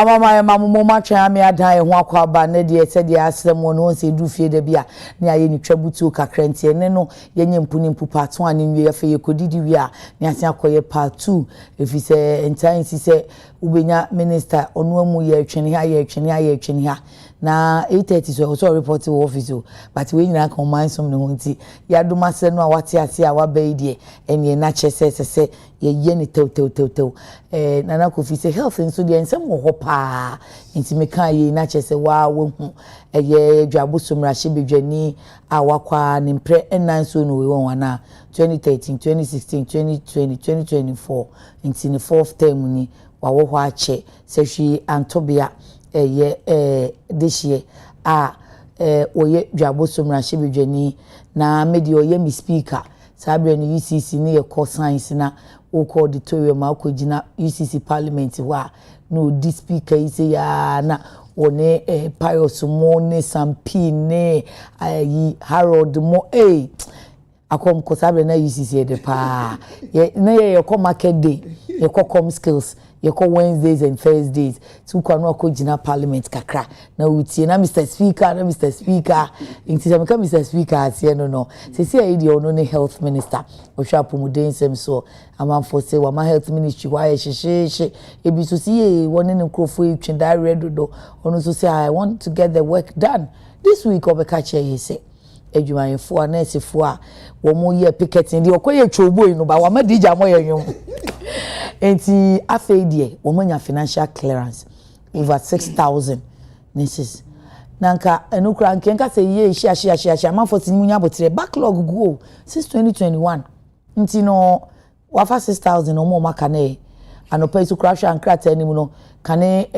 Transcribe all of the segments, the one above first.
amama mama twa me adan ho akwaba na de se de asem no se du fie da bia na aye ni twabutu kakra ntie ne no yenye mpu part 1 ne nwie afa ye kodidi wi a ne ase akoye part 2 efise entan si se ubenya minister onu amu ye twene ha na 8:30 so report to office but we nyina kan man som ne ho nti ya duma se no a wate ase a wabai de ene na chese se ye ne tew nana Kofi se health nso de ensem wo hopa nti me kan ye na chese wa wo hu eye dwabosomra hye bedwani a wakwa ne mpre enan so no we won wana 2013 2016 2020 2024 nti ne fourth term ni wa wo ho ache se hwi antobia this year oye dwabosomra hye bedwani na medi oye mi speaker sabre no UCC ne ye core science na o auditorium akogina UCC parliament wa no di speaker ise ya na one Pius mo ne Sampine ayi Harold mo akom ko sabre na UCC de pa ye na ye ko market day ye ko com skills ye ko Wednesdays and Thursdays tu kwa no akogina parliament kakra na utie na Mr Speaker inti se meka Mr Speaker asie no se se ayi de ono ne health minister ohwa pomuden sem so amanfo se wa ma health ministry wa ye hye ebi so se ye woni ne krofo etwe direct do ono so say I want to get the work done this week obeka che ye se edwumayefo anesefo a wo mo ye picketing de okoye twoboi no ba wa ma dija mo ye nwom enti afeidie wo manya financial clearance over 6,000 nurses nanka enukra nkenka se ye hia amanfo timunya botre backlog go since 2021 enti no wafa 6,000 o mo maka na anopa isu crash and crash enimu no kane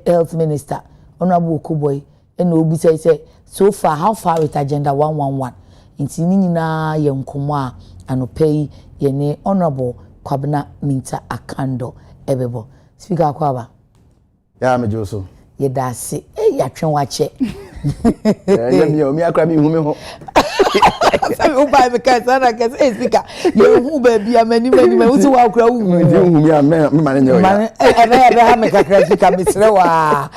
health minister honorable Okuboy ena obi say so far how far with agenda 111 nti ni nyina ye nkomo a anopa yi ye ne honorable Kwabena Minta Akando ebebo speaker akwaba ya mejoso ye dase ya twen wache ya mi akra mi hu me ho sabe o bai me kai sana ke speaker ye hu ba bia mani uti wa akra hu me hu mi a me mane nyo ya ebe ha me kakra speaker misre wa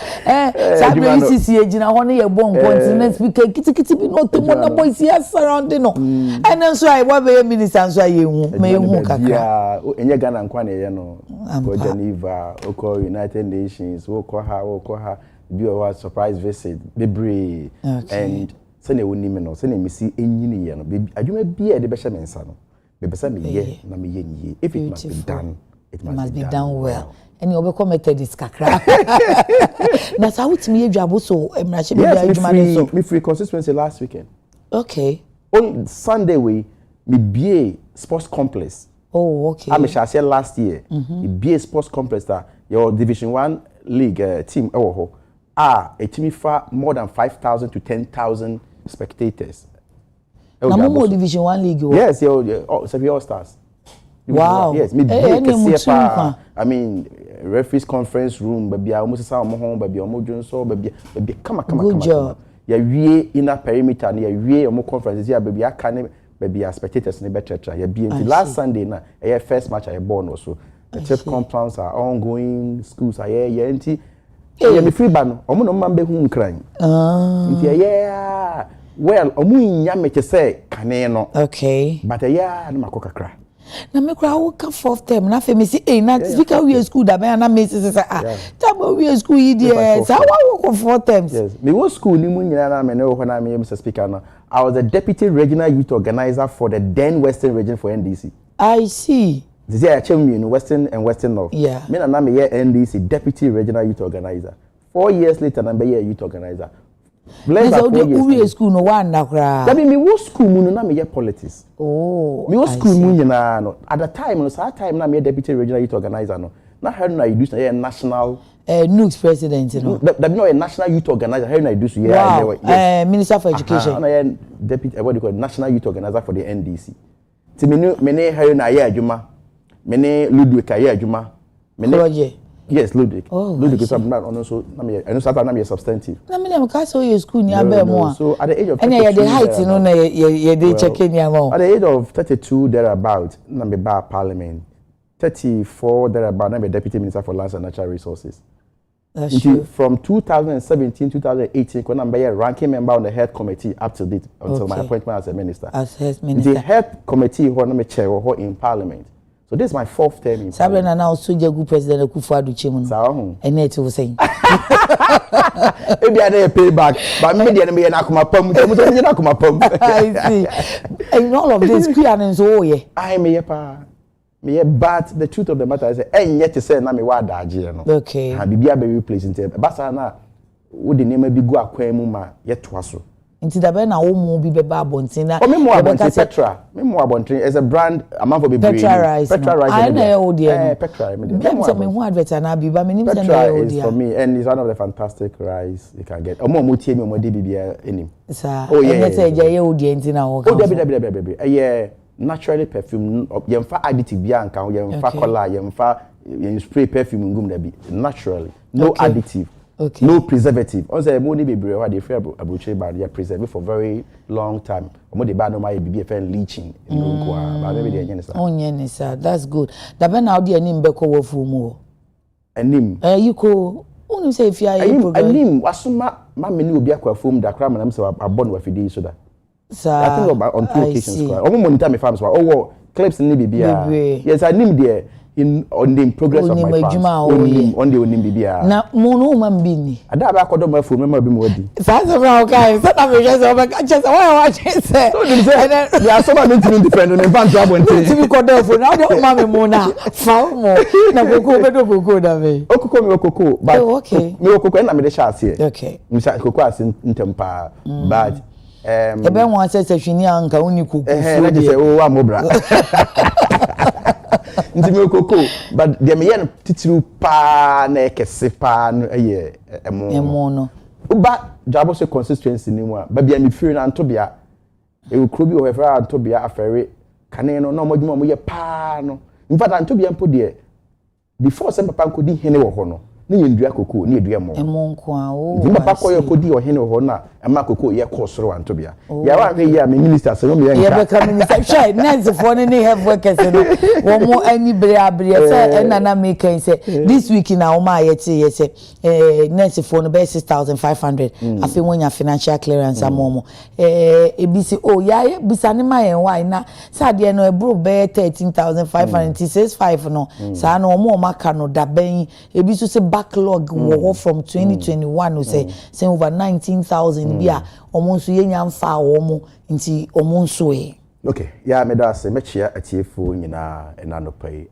sabe UCC ejina ho ne ye bon continent speaker kitikiti bi no temo na boys here surround no and so I wa be minister so ye hu me hu kakra ya enye Ghana nkwa na ye no ko Geneva ko United Nations ko ha be a surprise visit bebre and se na woni me no se na misi enyini ye no adwuma bia de be hye mensa no be pesa me ye na me ye nyi if it must be done it must be done well and you be committed this kakra na sa wutimi ye dwabo so emra hye be adwuma ne so me free consistency last weekend okay on Sunday we me bie sports complex okay I me share last year me bie sports complex that your division 1 league team ho it me for more than 5,000 to 10,000 spectators. Na mo division 1 league. Yes, all stars. Wow. Yes, me I mean referees conference room baby almost say mo home baby omo dwonso baby come. Ya wie inner perimeter na ya wie omo conferences ya baby aka ne baby spectators ne betra ya be until last Sunday na first match I born also. The church compounds are ongoing, schools are here nti yeah, me free ban omo no mambe hu nkran nti well omo nya me che say kane no okay but na makokakra na me kra wo ka fourth term na fe me say na speaker we school da na me say tabo we school yi there so how wo fourth term yes me wo school ni mu nyina na me ne wo na me Mr Speaker no I was the deputy regional youth organizer for the then Western region for NDC. I see. This year I came in Western and Western North. Yeah. Me na me NDC deputy regional youth organizer. 4 years later na be youth organizer. Bless up 4 years. School no one na kra. That me wo school mu no na me politics. Oh. Me wo school mu nyina no. At the time no that time na me deputy regional youth organizer no. Na how na you do na national Nukes president no. That no a national youth organizer how na you do so yeah. Yes. Minister for education. Na deputy what do you call national youth organizer for the NDC. Ti me ne how na ya adwuma. Me ne Ludwig aye adwuma. Me ne yes, Ludwig. Oh, Ludwig is not also I know sometimes na me substantive. Na me dem ka so your school ni abemo. So at the age of 32, and the height no na ye dey check ni am. At the age of 32 thereabout na me ba parliament. 34 thereabout na be deputy minister for lands and natural resources. That's true. From 2017, 2018, when I'm a ranking member on the health committee up to date until my appointment as a minister. As health minister. The health committee who I'm a chair in parliament. So this is my 4th term in parliament. Sabrina now Sojagu President Akufo-Addo Chimuno. And it was saying. Maybe I need payback, but maybe I need I see. And all of this, Krian so yeah. I may pa. But the truth of the matter is, yet to say, na me wa daje no. Okay. And bibia be replace nte. Basa na wo de name bi gu akwam ma yeto aso. Nti da be na wo mu bi be ba abontin na. O me mu abontin Petra. Me mu abontin is a brand amount for be brand. Petra rice. Petra rice. I know o dia. Petra me. Me hu advert na bi ba me nim say na Petra o is dia. for me and it's one of the fantastic rice you can get. Omo mo tie me mo de bibia enim. Sir. Oh yeah. And say je o dia nti na wo ka. Oh be. Yeah. Naturally perfume yemfa additive bia nka yemfa color yemfa spray perfume ngum da bi naturally no additive no preservative on say mo ni bebre wa dey free abroche ba dey preserve for very long time mo dey ba no my bibi e leaching no ko ba maybe dey nyene sa onye sir that's good da be na odi anim be ko wo fu mu anim you ko unu say if you are program anim wasoma ma me ni obi akwa fom da kra ma na me say abon wa fidi so da. Sir, I think about on 2 occasions. I monitor my farms. Oh, clips in Libya. Yes, I name there on the progress of my farms. On the Libya. Na mono man bini. Ada ba kodo ma fu member bi mo di. Sasa ba okay. Sasa me just over catch why say. So them say ya so ba me defend on fan trouble nti. Ti bi kodo fu na do ma me mo na. Fa mo. Na koko be do koko da me. Okoko me okoko. But okay. Me okoko na me de sha ase. Okay. Me sha koko ase ntempa. But ebe won say hwini anka uni kuku na say o wa mobra nti me koko but dem ye no titiru pa na ekese pa no eye emo no uba jabo se consistency ni mu a ba bia me firi na ntobia e kro bi o hefra ntobia afere kane no na modwuma mo ye pa no in fact ntobia mpo de before se papa nkodi hene wo ho no ni yendua koko ni edua mo nko a o ni papa koyo kodi ohene ho na ama koko ye kosoro wantobia ya wa hwe ya me minister se no me ye be minister shey next for any have workers no wo mo ani bre say na make can say this week na o ma ye say next for no be 6500 afi wonya financial clearance amomo ebisi ya bisane ma yen why na sade no ebro be 13565 no sa no mo maka no da ben ebisu se backlog from 2021 no say over 19,000 bia omonso yenya mfa omo nti omonso e okay ya me da se mechia atiefo nyina enano pai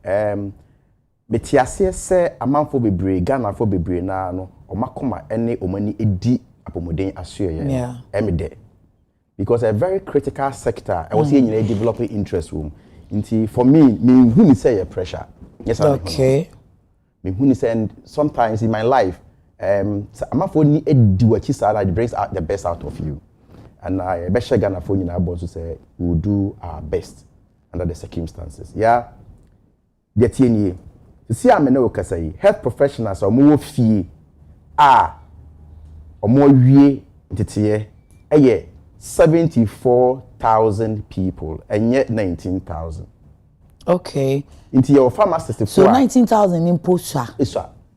metiase se amanfo bebre Ghana fo bebre na no omakoma ene omani edi apomoden asoye ye emede because a very critical sector I was nyina developing interest room nti for me hu ni say pressure yes okay me hu ni say and sometimes in my life amanfo ni edi wachi sara it brings out the best out of you and I be share Ghana for nyina about to say we will do our best under the circumstances yeah get ye see am na okasa yi health professionals omo wo fie omo wie ntete eye 74,000 people and yet 19,000 okay into your pharmacist so 19,000 in posha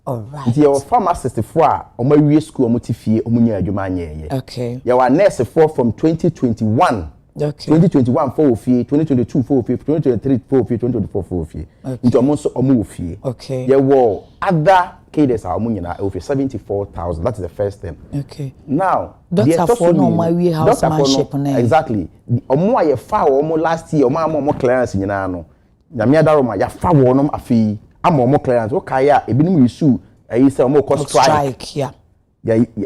all right into your pharmacist for omo wie school omo ti fie omo nya adwuma anya okay your nurse for from 2021 okay 2021 for ofie 2022 for ofie 2023 for ofie 2024 for ofie into omo ofie okay there were other cadres are munyina ofie 74,000 that is the first thing okay now doctor for no my we housemanship na exactly omo aye fa omo last year omo clearance nyina no nyame adaro ma ya fa wonom afi ama omo clearance okaya ebinim issue ayi say omo cost strike yeah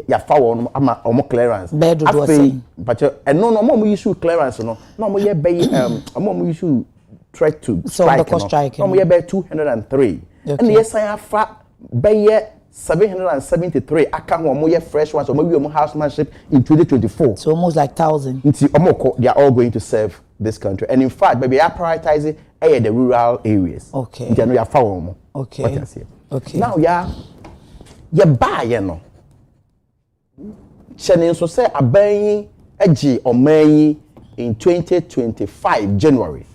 ya fa wonom ama omo clearance afi but no omo issue clearance no omo ye be omo issue threat to strike no omo ye be 203 and yes I afa be 773 aka ho omo ye fresh ones omo wi omo housemanship in 2024 so almost like 1,000 nti omo they are all going to serve this country and in fact baby are prioritizing the rural areas okay nti no ya fa omo okay okay now ya ba ye no chene so say aban agi oman in 2025 January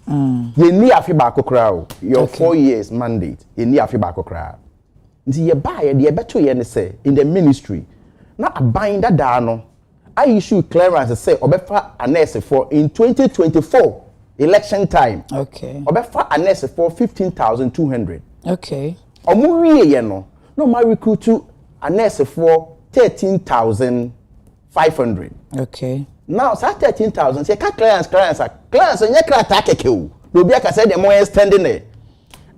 ye ni afi ba kokra o your 4 years mandate ye ni afi ba kokra nti ye ba ye de beto ye ne say in the ministry na aban dada no I issue clearance say obefa a nurse for in 2024 election time. Okay. Obefa a nurse for 15,200. Okay. Omu wie ye no my recruit to a nurse for 13,500. Okay. Now say 13,000 say clearance onye kra ta keke o. No bi aka say the more extending there.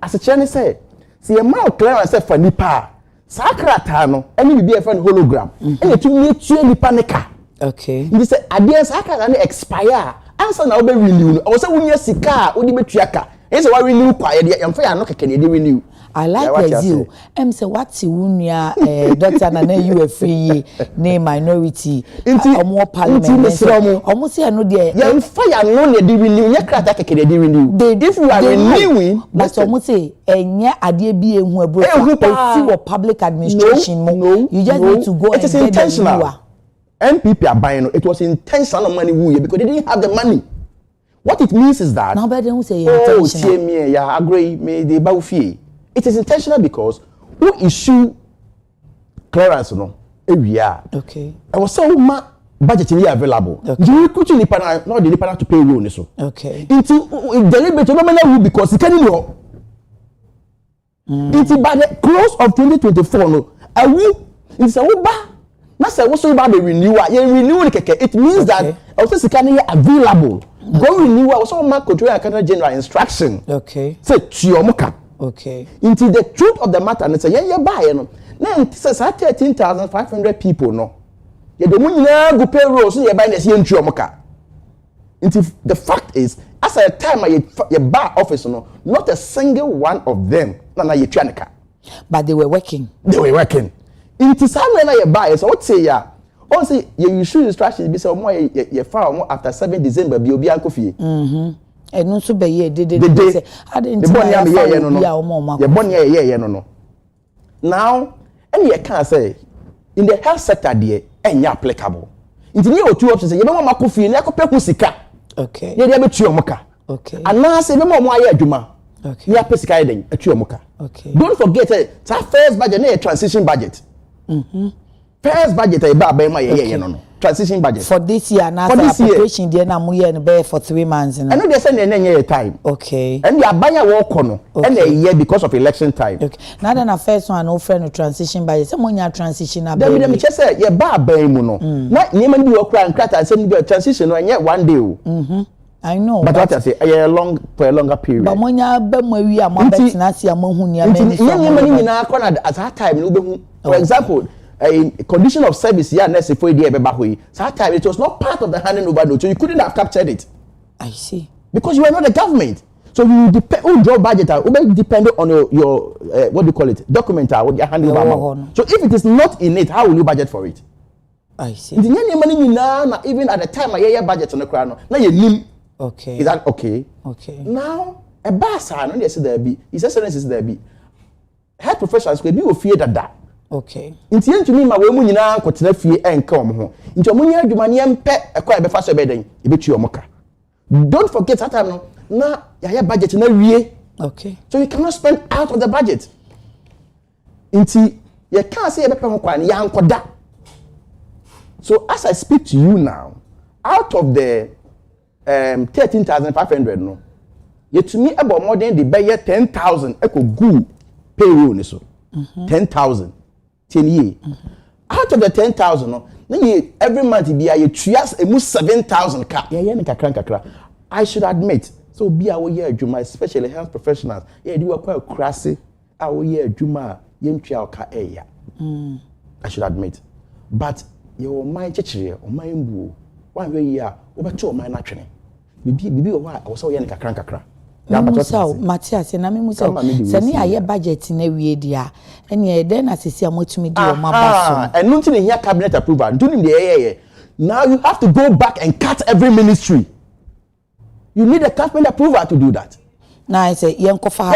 As a Chinese say see a mouth clearance say for nipa. Sakrata no any be a friend hologram. And to me nipa neka. Okay. You say adian sakrata na expire. Answer na obe renew. O say wunya sika odi betuaka. E say wa renew kwa ye de emfa ya no keke de renew. I like the zeal. Say what's wunya doctor na you free name minority more parliament. Omo say no de emfa ya no ne de renew nya krata keke de renew. If you are renewing but omo say enye ade bi ehu abro for public administration no, you just need to go and get intentional. MPP are buying it was intentional money because they didn't have the money. What it means is that now better say intentional. Yeah, agree me the bawfie. It is intentional because who issue clearance no area. Okay. I was so budgetary available. Okay. Do you could you not the partner to pay loan so. Okay. Into deliberate no matter because it can know. It's by the close of 2024 no. I will it's a uba. Na say wo so ba be renew the keke it means that also sika na available go renew also ma control account general instruction okay say tuomuka okay into the truth of the matter na say ye buy no na say 13,500 people no ye do munyina go payroll so ye buy na say tuomuka into the fact is as a time ye buy office no not a single one of them na ye tuaneka but they were working Inti sana na ye buy so what say ya on say you issue instructions be say omo ye fa omo after 7 December bi obi ankofie enu so be ye de say ade nti ya ye no ye bon ye no now any ye can say in the health sector there enya applicable nti ni otu option say ye be mo makofie na akopɛ ku sika okay ye de be tu omoka okay ana say be mo aye adwuma okay ya pesika ye den atu omoka okay don't forget that first budget na transition budget. First budget I buy my no transition budget for this year now application there na muye no be for 3 months no. I know they say na time. Okay. And the abanya work no and a year because of election time. Okay. Now then a first one no friend transition budget. Say monya transition na be. Dem say ye ba ban mu no. Na nyema ni okra nkrata say ni transition no nye one day o. I know. But what I say for a longer period. But monya be mawi am betina see am hu nia many. Nyema ni na akona at that time no be hu. For example, a condition of service here necessary there be back way. That time it was not part of the handing over note, so you couldn't have captured it. I see. Because you are not the government. So you depend on your budget, depending on your what do you call it? Document what you handing over. So if it is not in it, how will you budget for it? I see. Even at the time I budget on the crown. Now you okay. Is that okay? Okay. Now a boss I know yes there be. His excellency is there be. Health professionals will be fear that. Okay. Inti entumi ma we mu nyina kwotena fie enka omo ho. Inti omo nya adwuma ne empe ekwa be fa so be den e betu omo ka. Don't forget that time no na ya budget na wie. Okay. So you cannot spend out of the budget. Inti ye can say e be pe ho kwa ne ya nkoda. So as I speak to you now, out of the 13,500 no, yetumi ebo more than the be 10,000 ekogu payroll ni so. 10,000 10 year. Out of the 10,000 no, every month be a trias emu 7,000 ka. Yeah, kakra. I should admit. So be our year juma, especially health professionals. Yeah, do quite crassy. Our year juma yentria ka eya. I should admit. But your mind chechire o mind bu. One way year obeto o mind na twene. Bibi o wa o so ye kakra. Matthias na me musa se ne aye budget na wie dia ene e den asisi amotumi di o mabaso enu nti ne hia cabinet approval ntunim de now you have to go back and cut every ministry. You need a cabinet approval to do that. Now I say yenkofa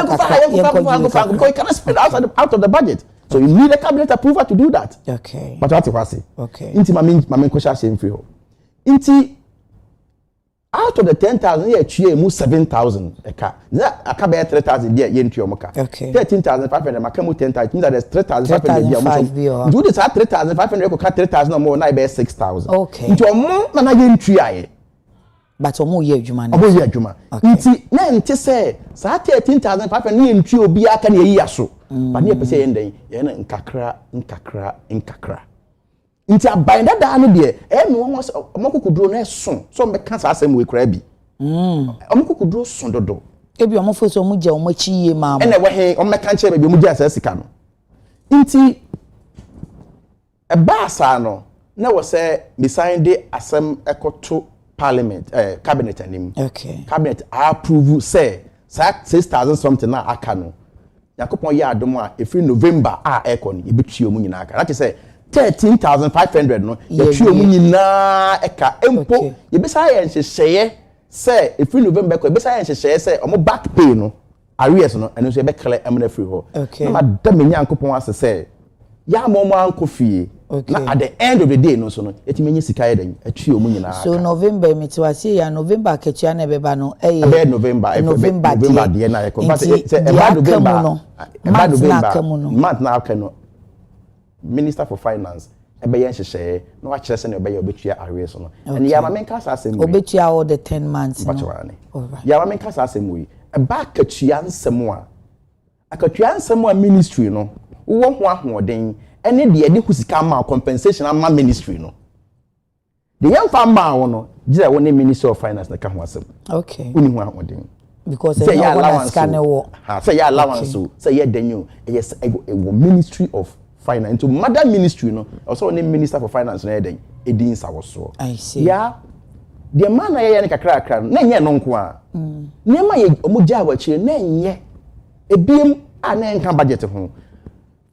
because you cannot spend out of the budget. So you need a cabinet approval to do that. Okay. But what you say? Okay. Inti mami kwesha shame free ho. Inti out of the 10,000 ye tue mu 7,000 eka na aka be 3,000 there ye ntue omka 13,500 maka mu 10,000 means that there's 3,500 there omso do this 3,500 ko ka 3,000 more na be 6,000 okay nti omo na ye ntue aye but omo ye adwuma na omo ye adwuma nti na nti se sa 13,500 ye ntue obi aka na ye yi aso but na ye pese ye ndan ye na nkakra nti abanda da no de me won omokokuduro na so me kan sa asem we kra bi omokokuduro so dodo ebi omofo so omugye omachiye ma ene we he omeka nche be omugye asa sika no nti asa no na wo se me sign de asem ekoto parliament cabinet anim okay cabinet approve say 6,000 something na aka no yakopon ye adom a every November ekon ye betuo mu nyina aka that is say 13,500 no ye tue mu nyina eka empo ye be say yenhyehyeye say every November ko ye be say yenhyehyeye say omo back pay no arrears no eno so ye be kle amna free ho na madam nyankopon ase say ya momo anko fie na at the end of the day no so no etimenye sika ye den atue mu nyina aka so November metiwase ya November ketua na beba no ebe November de na ye ko but say November month na aka no Minister for Finance ebe yen hyehyeye no wa kire se na ebe ye obetua arrears no and ya ma menka sa asem obetua all the 10 months no alright ya ma menka sa asem wi eba katua nsem a ministry no wo ho ahoden ene de de kusika ma compensation ama ministry no de yam fa ma wo no gira wo ne Minister of Finance na ka ho asem okay uni ho ahoden because say ya allowance say ya allowance say ya danyo yes wo Ministry of Finance into mother ministry no also name Minister for Finance na eden edin sawoso I see ya the man na ye ne kakra na nye no nko a nema ye omugya awachire na nye ebiem ana nka budget ho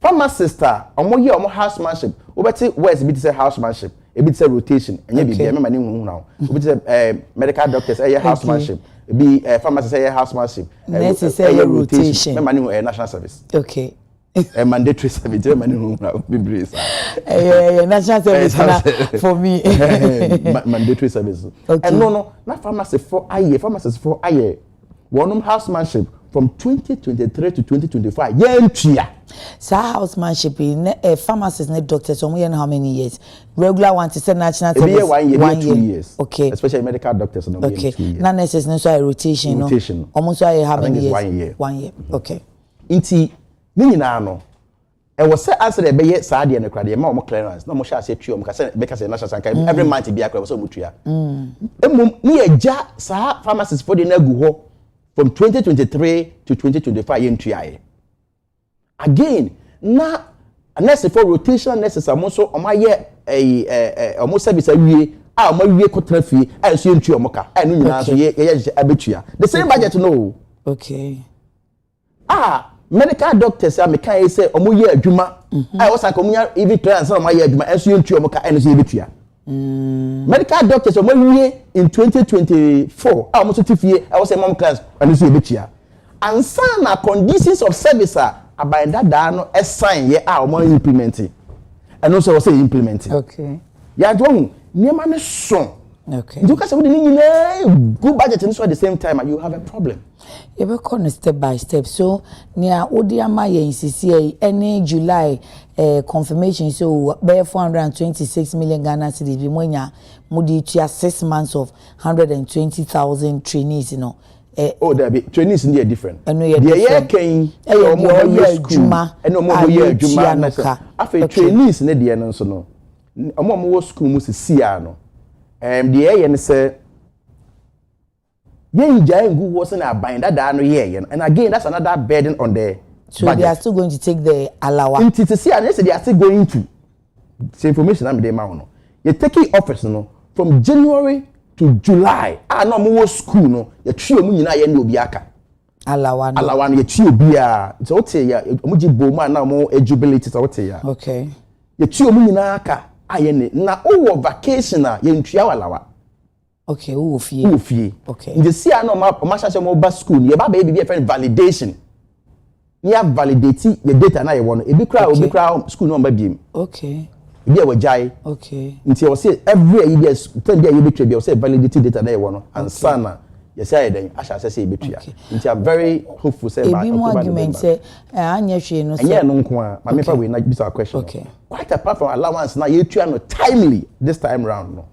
pharmacist omoye omo housemanship obeti words bi say housemanship ebi say rotation enye bibia me mane hu na obi say medical doctors housemanship ebi pharmacist housemanship nurses say rotation me mane national service okay mandatory service mane hu na bibris national service for me mandatory service and no na pharmacist for aye one housemanship from 2023 to 2025 yentua so housemanship in pharmacists and doctors so how many years regular one to say national service 1 year 2 years okay especially medical doctors no okay na nurses no so rotation no almost how many years 1 year okay inti ni nyina no e wo se answer be ye saa de ne krade ma o clearance na mo sha ase tuom ka se be ka se national sanka every month bi akra so mo tua emum ni eja saa pharmacists for the na gu ho from 2023 to 2025 yentuaye again na nurse for rotation nurses amonso omaye omo service awie a omawie kotra fie a so yentua omoka a no nyina so ye abetua the same budget no okay medical doctors am kan say omo ye adwuma a wo sanka omo ya even clients na omaye adwuma a so yentua omoka a no so yebetua medical doctors omawie in 2024 a omo so tifie a wo say mom class a no so yebetua ansa na conditions of service abanda da no assign ye a omo implement and also we say implement okay ya do niema ne so okay you can say we need good budget and so at the same time you have a problem you be come step by step so near odiama ye insisi any July confirmation so be 426 million Ghana cedis bi monya mudi tua 6 months of 120,000 trainees you know there be trainees in there different the year can and omo year juma na afa trainees ne de no so no omo wo school mu si no the year ne say yen jai ngu wo se na bind that no year and again that's another burden on the so budget. They are still going to take the allowance into to see and they are still going to the information am dey ma no you take office no from January to July no mo school no ya tue mu nyina ye na obi aka alawa no ya tue obi a so wote ya mo ji bo ma na mo eligibility so wote ya okay ya tue mu nyina aka aye ne na o vacation a ye ntua alawa okay wo fie okay in the see no ma sha mo ba school ye ba be friend validation ya validate the data na ye wono ebi kra obi kra school no ba biem okay Be a jai. Okay. Until I say every year, 10 days you betray, you say validity data there one, and sana. Yes, I then I shall say betray. Until I'm very hopeful. Say, a bit more argument say, no say. Yeah, no, my member will not be our question. Okay. Quite apart from allowance, now you no timely this time round. No.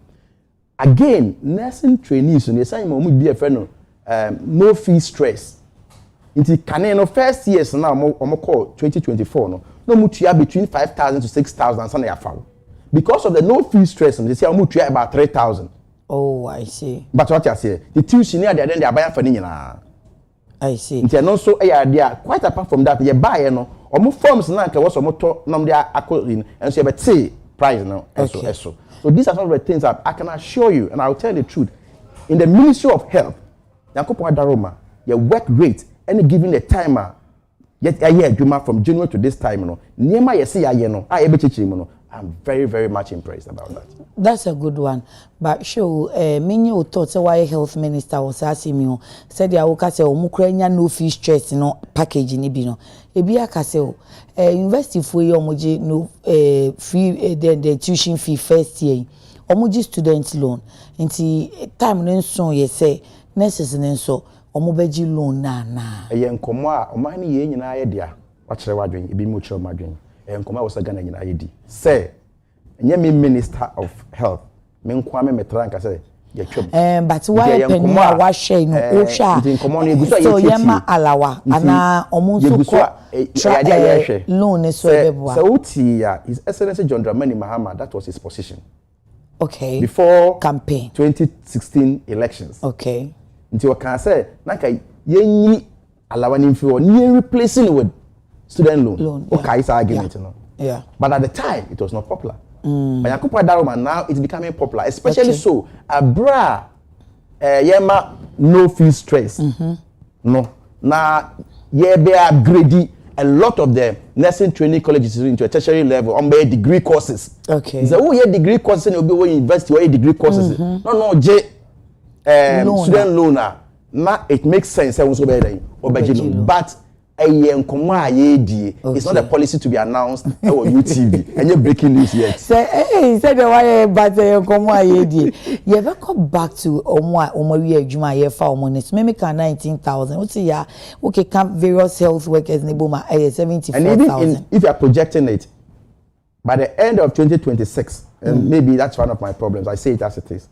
Again, nursing trainees, and the same moment be a friend, no fee stress. Into Caneno first years now, I'm call 2024. No mutual between 5,000 to 6,000 Sunday after. Because of the no fee stress, and they say I'm mutual about 3,000. Oh, I see. But what I say, the tuition near the end they are buying for Nina. I see. Into no so a idea. Quite apart from that, you buy no or more forms now. What's more to number in and so but say price now. So these are some of the things that I can assure you, and I'll tell the truth. In the Ministry of Health, Nyankopon Daroma, your work rate. Any given the timer, yet a year Juma from January to this time, near my I'm very, very much impressed about that. That's a good one. But sure, many thoughts why health minister was asking me, said the Awoka say, Ukrainian no fee stress, package in Ibino. Ebia Castle, university for Omoji no free the tuition fee first year, Omoji student loan. Until time then so ye say, nurses and so. Omobeji loan na eye nkomo a omani ye nyina ye dia wa kire wadwen ebi mu kire madwen nkomo a wosaga na nyina ye di say enye me minister of health me nkoa me metra nka say ye twem but why penny a wa share no o sha nkomo no eguso so yema alawa ana omo nso ko loan so ebeboa so uti ya his excellency John Dramani Mahama, that was his position. Okay. Before campaign 2016 elections. Okay. Until I can say, Naka, ye allowing for near replacing with student loan. Okay, it's argument, Yeah. But at the time, it was not popular. But Yakupa Daroma now it's becoming popular, especially so. Abra, yema no fee stress. No. Now, yeah, they are upgrading a lot of the nursing training colleges into a tertiary level on their degree courses. Okay. So, yeah, degree courses and you'll be university or degree courses. No, student loaner, now it makes sense. But it's not a policy to be announced on UTV and you're breaking news yet. Say the why but you ever come back to Omoria Juma year for months, maybe 19,000. What's ya? Okay, camp various health workers Nebuma 74,000. And even if you're projecting it by the end of 2026, and maybe that's one of my problems. I say it as it is.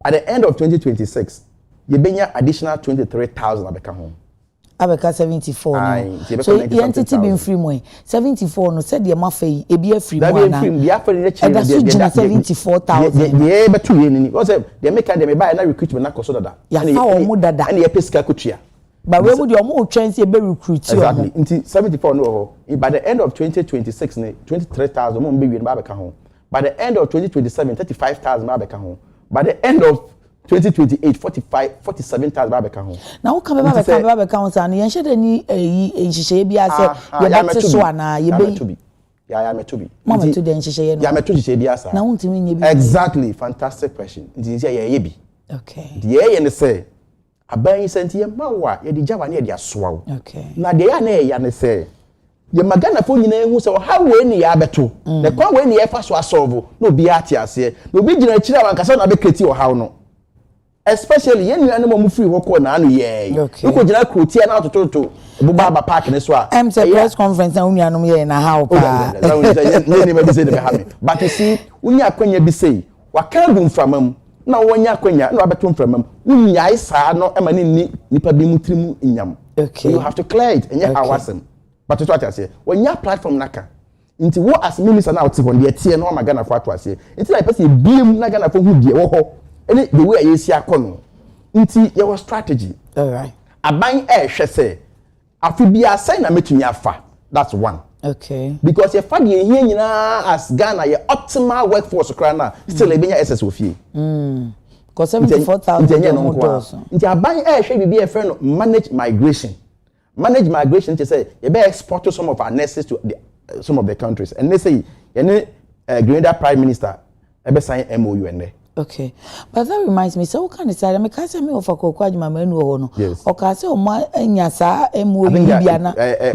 At the end of 2026, you bring additional 23,000 at the home. Abeka 74 no. So the entity being free money 74 no said the mafe e be free money na. That be free 74,000. Yeah, but 2 years. Because they make them buy na recruitment na koso dada. Ya fa omo dada. And you pay sika kutua. But we would omo chance e be recruit you. Exactly. Until 74 no. By the end of 2026 23,000 mo be wi na Abeka home. By the end of 2027 35,000 Abeka home. By the end of 2028 47,000 Abeka home. Now come Abeka home and you should any nhihye bia say you bet so ana you be ya metubi mama to den nhihye no ya metubi bia sa na wontimi nye bi. Exactly, fantastic question. Nti say ye bi. Okay. The ye say aban senti ye mawa ye di jawa na ye di asoa wo. Okay. Na de ya na ye ne say ye magana fo nyina ehu say how we ni ya beto the kwa we ni ye fa so asolve no bi ati ase no bi gina kira wankasa na be kreti o how no. Especially yen nua no mo free hoko na anu ye ko gina krotia na tototo buba ba park ne so a say press conference na nua no ye na how pa ni me be say be have me but you see unya akwanya bi say waka gu mframam na wonya akwanya na wabeto mframam unya isa no ema ni nipa bi mutrimu nyam. Okay, you have to clear it and you awesome but to what I say when your platform naka nti wo as minister na out on the tie na magana for atoase nti na person biem na gana for hu die wo ho any the way you see akono nti your strategy. All right. Aban hwe say afi bia say na metumi afa. That's one. Okay. Because your fa de here nyina as Ghana your optimal workforce kra na still e benya SS ofie. Because 74,000 nti aban hwe bibia e friend manage migration. Manage migration to say you be export to some of our nurses to some of the countries and they say any Grenada Prime Minister ebe sign MOU and there. Okay, but that reminds me. So, what kind of side? I mean, can't me offer Kokwaji Mamenu or no? Yes. Or can say, Nyasa,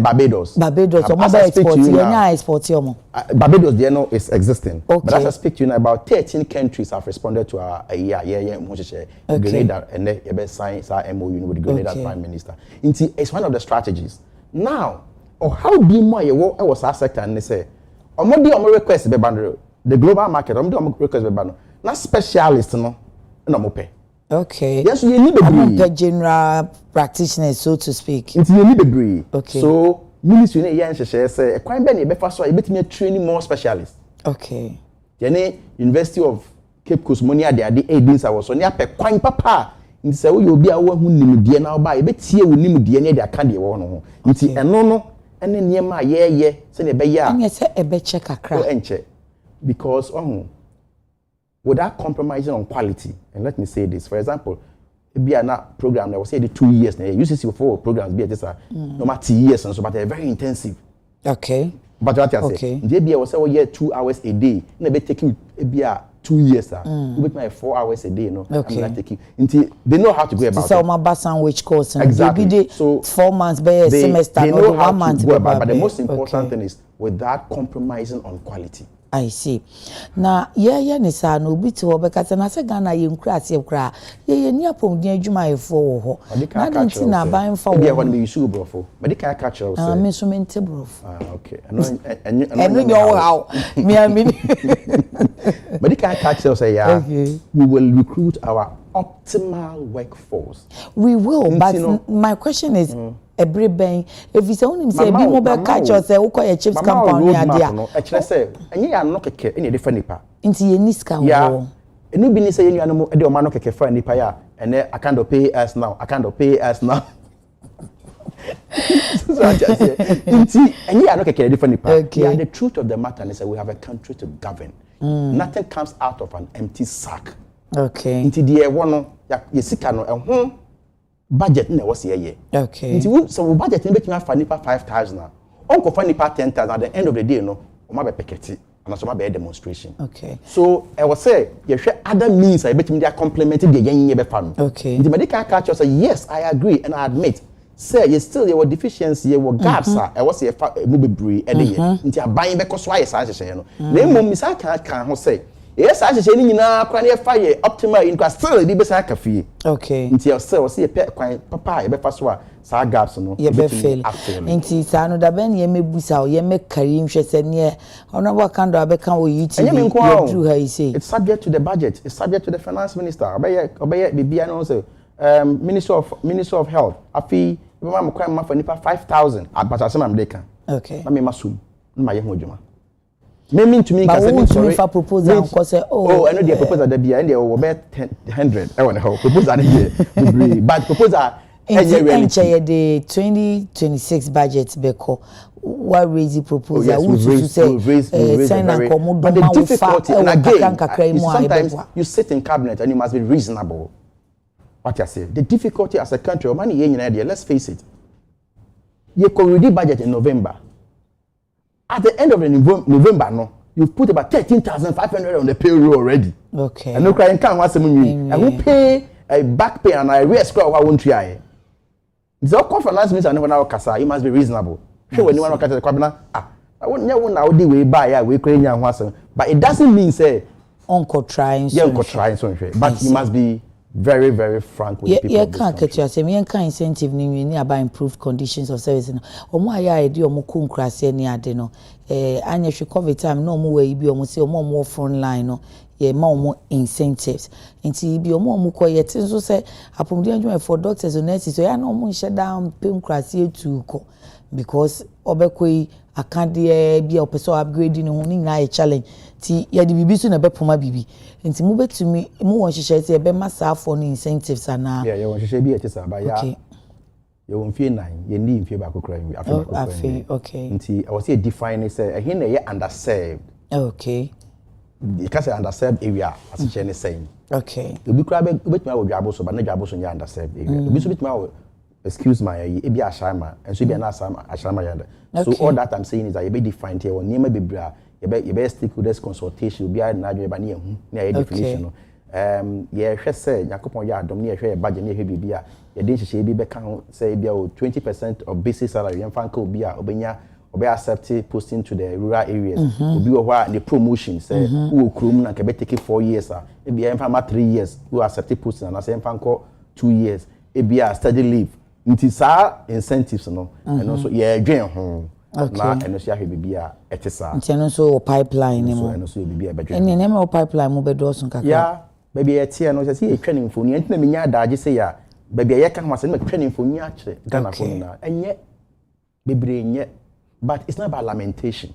Barbados. Barbados, or mobile export, Barbados, they know is existing. Okay. But as I speak to you now, about 13 countries have responded to our Grenada, and they sign our MOU with the Grenada Prime Minister. It's one of the strategies. Now, or how be more I was our sector and they say, or request the global market, request not specialist, no pay. Okay. Yes, you need a general practitioner, so to speak. It's you need a degree. Okay. So, ministry say a crime benny be so I bet me training more specialists. Okay. University of Cape Coast money at the aidings I was so near pe papa. In say you be a one who nim die now by bet here we nim die near their candy one. Nti eno no ene niema ye say ne be ya. And say e be check akra. Enche. Because without compromising on quality, and let me say this, for example, be a program that was say the 2 years now. You see for programs be this no matter 2 years and so, but they're very intensive. Okay. But what I say, they be was say 2 hours a day. You be taking be 2 years you bet my 4 hours a day, you know. Okay. I'm taking until they know how to go about it. So my sandwich course exactly. So 4 months by a semester, they know how 1 month to go about. But the most important thing is without compromising on quality. I see. Now, ni sa no bi te obekata na se Ghana ye nkura ase kura. Ye ni apomdin adwuma efo ho. Na denti na ban fa wo. Be when me issue brofo. But they can catch us. Me so mente brofo. Okay. And you how. Me I mean. But they can catch us say we will recruit our optimal workforce. We will, but my question is every bank if you say only say be mobile catch us say uko chips company adia no e kire say enye ya no keke ene de fa nipa nti ye niska ho enu bi ni say yenu anum e de o ma no keke fa nipa ya ene I can't pay us now so I just say nti enye ya no keke de fa nipa yeah, the truth of the matter is that we have a country to govern. Nothing comes out of an empty sack. Okay. Nti de e wo no ye sika no ho budget na was here. Okay. Nti so budget ni betimi afa nipa 5,000. Onko fa nipa 10,000 at the end of the day no, o ma be peketi and so ma be demonstration. Okay. So I was say you share other means I betimi dey complement the yenye be fa no. Okay. Nti medical catch say yes, I agree and I admit say you still your deficiency your gaps I was say mu bebre e dey nti aban be koso aye sa hye no. Na emom misa kan ho say yes, I say ni na kwa na fire optimal in kwa still be say kafie. Okay. Nti you say ye kwan papa ye be fa so a sa gaps no ye be fail. Nti sa no da ben ye mebusa ye mekari nhwe se ne ona wa kan do abeka wo YouTube ye through her say. It's subject to the budget. It's subject to the finance minister. Obeye bibia no say Minister of Health. Afi be ma kwan ma fa nipa 5,000 abata se ma mdeka. Okay. Ma me masum. Ma ye ho adwuma. Me to me can say sorry for proposal because I know the proposal that be and they will bet 100 I want to help proposal there but proposal the 2026 budget beko what raise the proposal we send and come but the difficulty and again sometimes you sit in cabinet and you must be reasonable. What I say the difficulty as a country money there, let's face it, you can read budget in November. At the end of the November, no, you've put about 13,500 on the payroll already. Okay. And no crying can't want some. I will pay a back pay and I re-escrow I won't try. It's all conference means I never know kasa. You must be reasonable. Sure, when you want to catch the cabinet, I won't know the way by we create young ones. But it doesn't mean say uncle trying. Yeah, uncle trying so. But you must be very, very frank with people. Yeah, can't catch you. Say, me can't incentive ni about improved conditions of service. Omo aya edi omo kunkrase ni ade no. Anya she COVID time no omo we bi omo say omo front line no. Ye ma omo incentives. Nti bi omo ko ye tin so say apomdi adwuma for doctors and nurses so ya no omo nhyɛ down penkrase etu ko because obekoi akade bi opeso upgrade ni ho ni na challenge. Ti ye di bibi so na bepoma bibi. Nti mu betumi mu won hyehyɛ say be masa for no incentives ana. Yeah, won hyehyɛ bi etisa ba ya. Okay. Ye won fie 9, ye ndi mfie ba kokora wi afi. Okay. Nti I was say define say ehin na ye underserved. Okay. You can say underserved area as a chain saying. Okay. You be crab betumi wo dwabo so ba na dwabo so nya underserved area. You be so betumi wo excuse my e bi ashama and so be na ashama yanda. So all that I'm saying is that you be defined here on niema bebra you be stakeholders consultation you be na adwe ba na ehu na definition no ye hwe say yakopon ya adom ne ye hwe budget ne ye hwe bibia ye den hye bi be ka ho say bia o 20% of basic salary yemfa nka obi a obenya obi accept posting to the rural areas obi wo hwa the promotion say wo krom na ka be take 4 years e bia yemfa ma 3 years wo accept posting na say yemfa nko 2 years e bia study leave nti sa incentives no and also ye dwen ho na eno so ahwe bibia etesa nti eno so pipeline ni mo eno so bibia be dwen eni na me pipeline mo be do so kakra ya baby ye tie no say etwa mfoni enti na menya adaje say ya baby ye ka ho say na twa mfoni a kire Ghana fo na enye bebre enye but it's not about lamentation.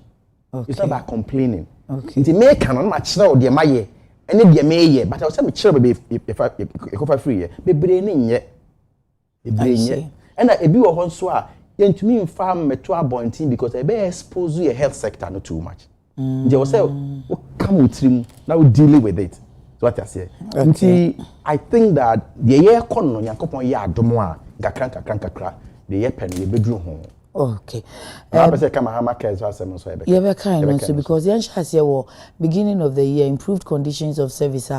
It's not about complaining. Nti me ka no ma kire o de maye ene de me ye but I say me kire baby if free ye bebre ne nye bebre nye ena ebi wo ho nso a yentumi mfa meto abontin because e be expose your health sector no too much. Nti wo say wo come utrim now dealing with it. So what I say. I think that the year kono yakopon ye adomo a kakra the year pen ye bedru ho. Okay. I say come hama care so asem so ebe. Ye be kind so because yen shas ye wo beginning of the year improved conditions of service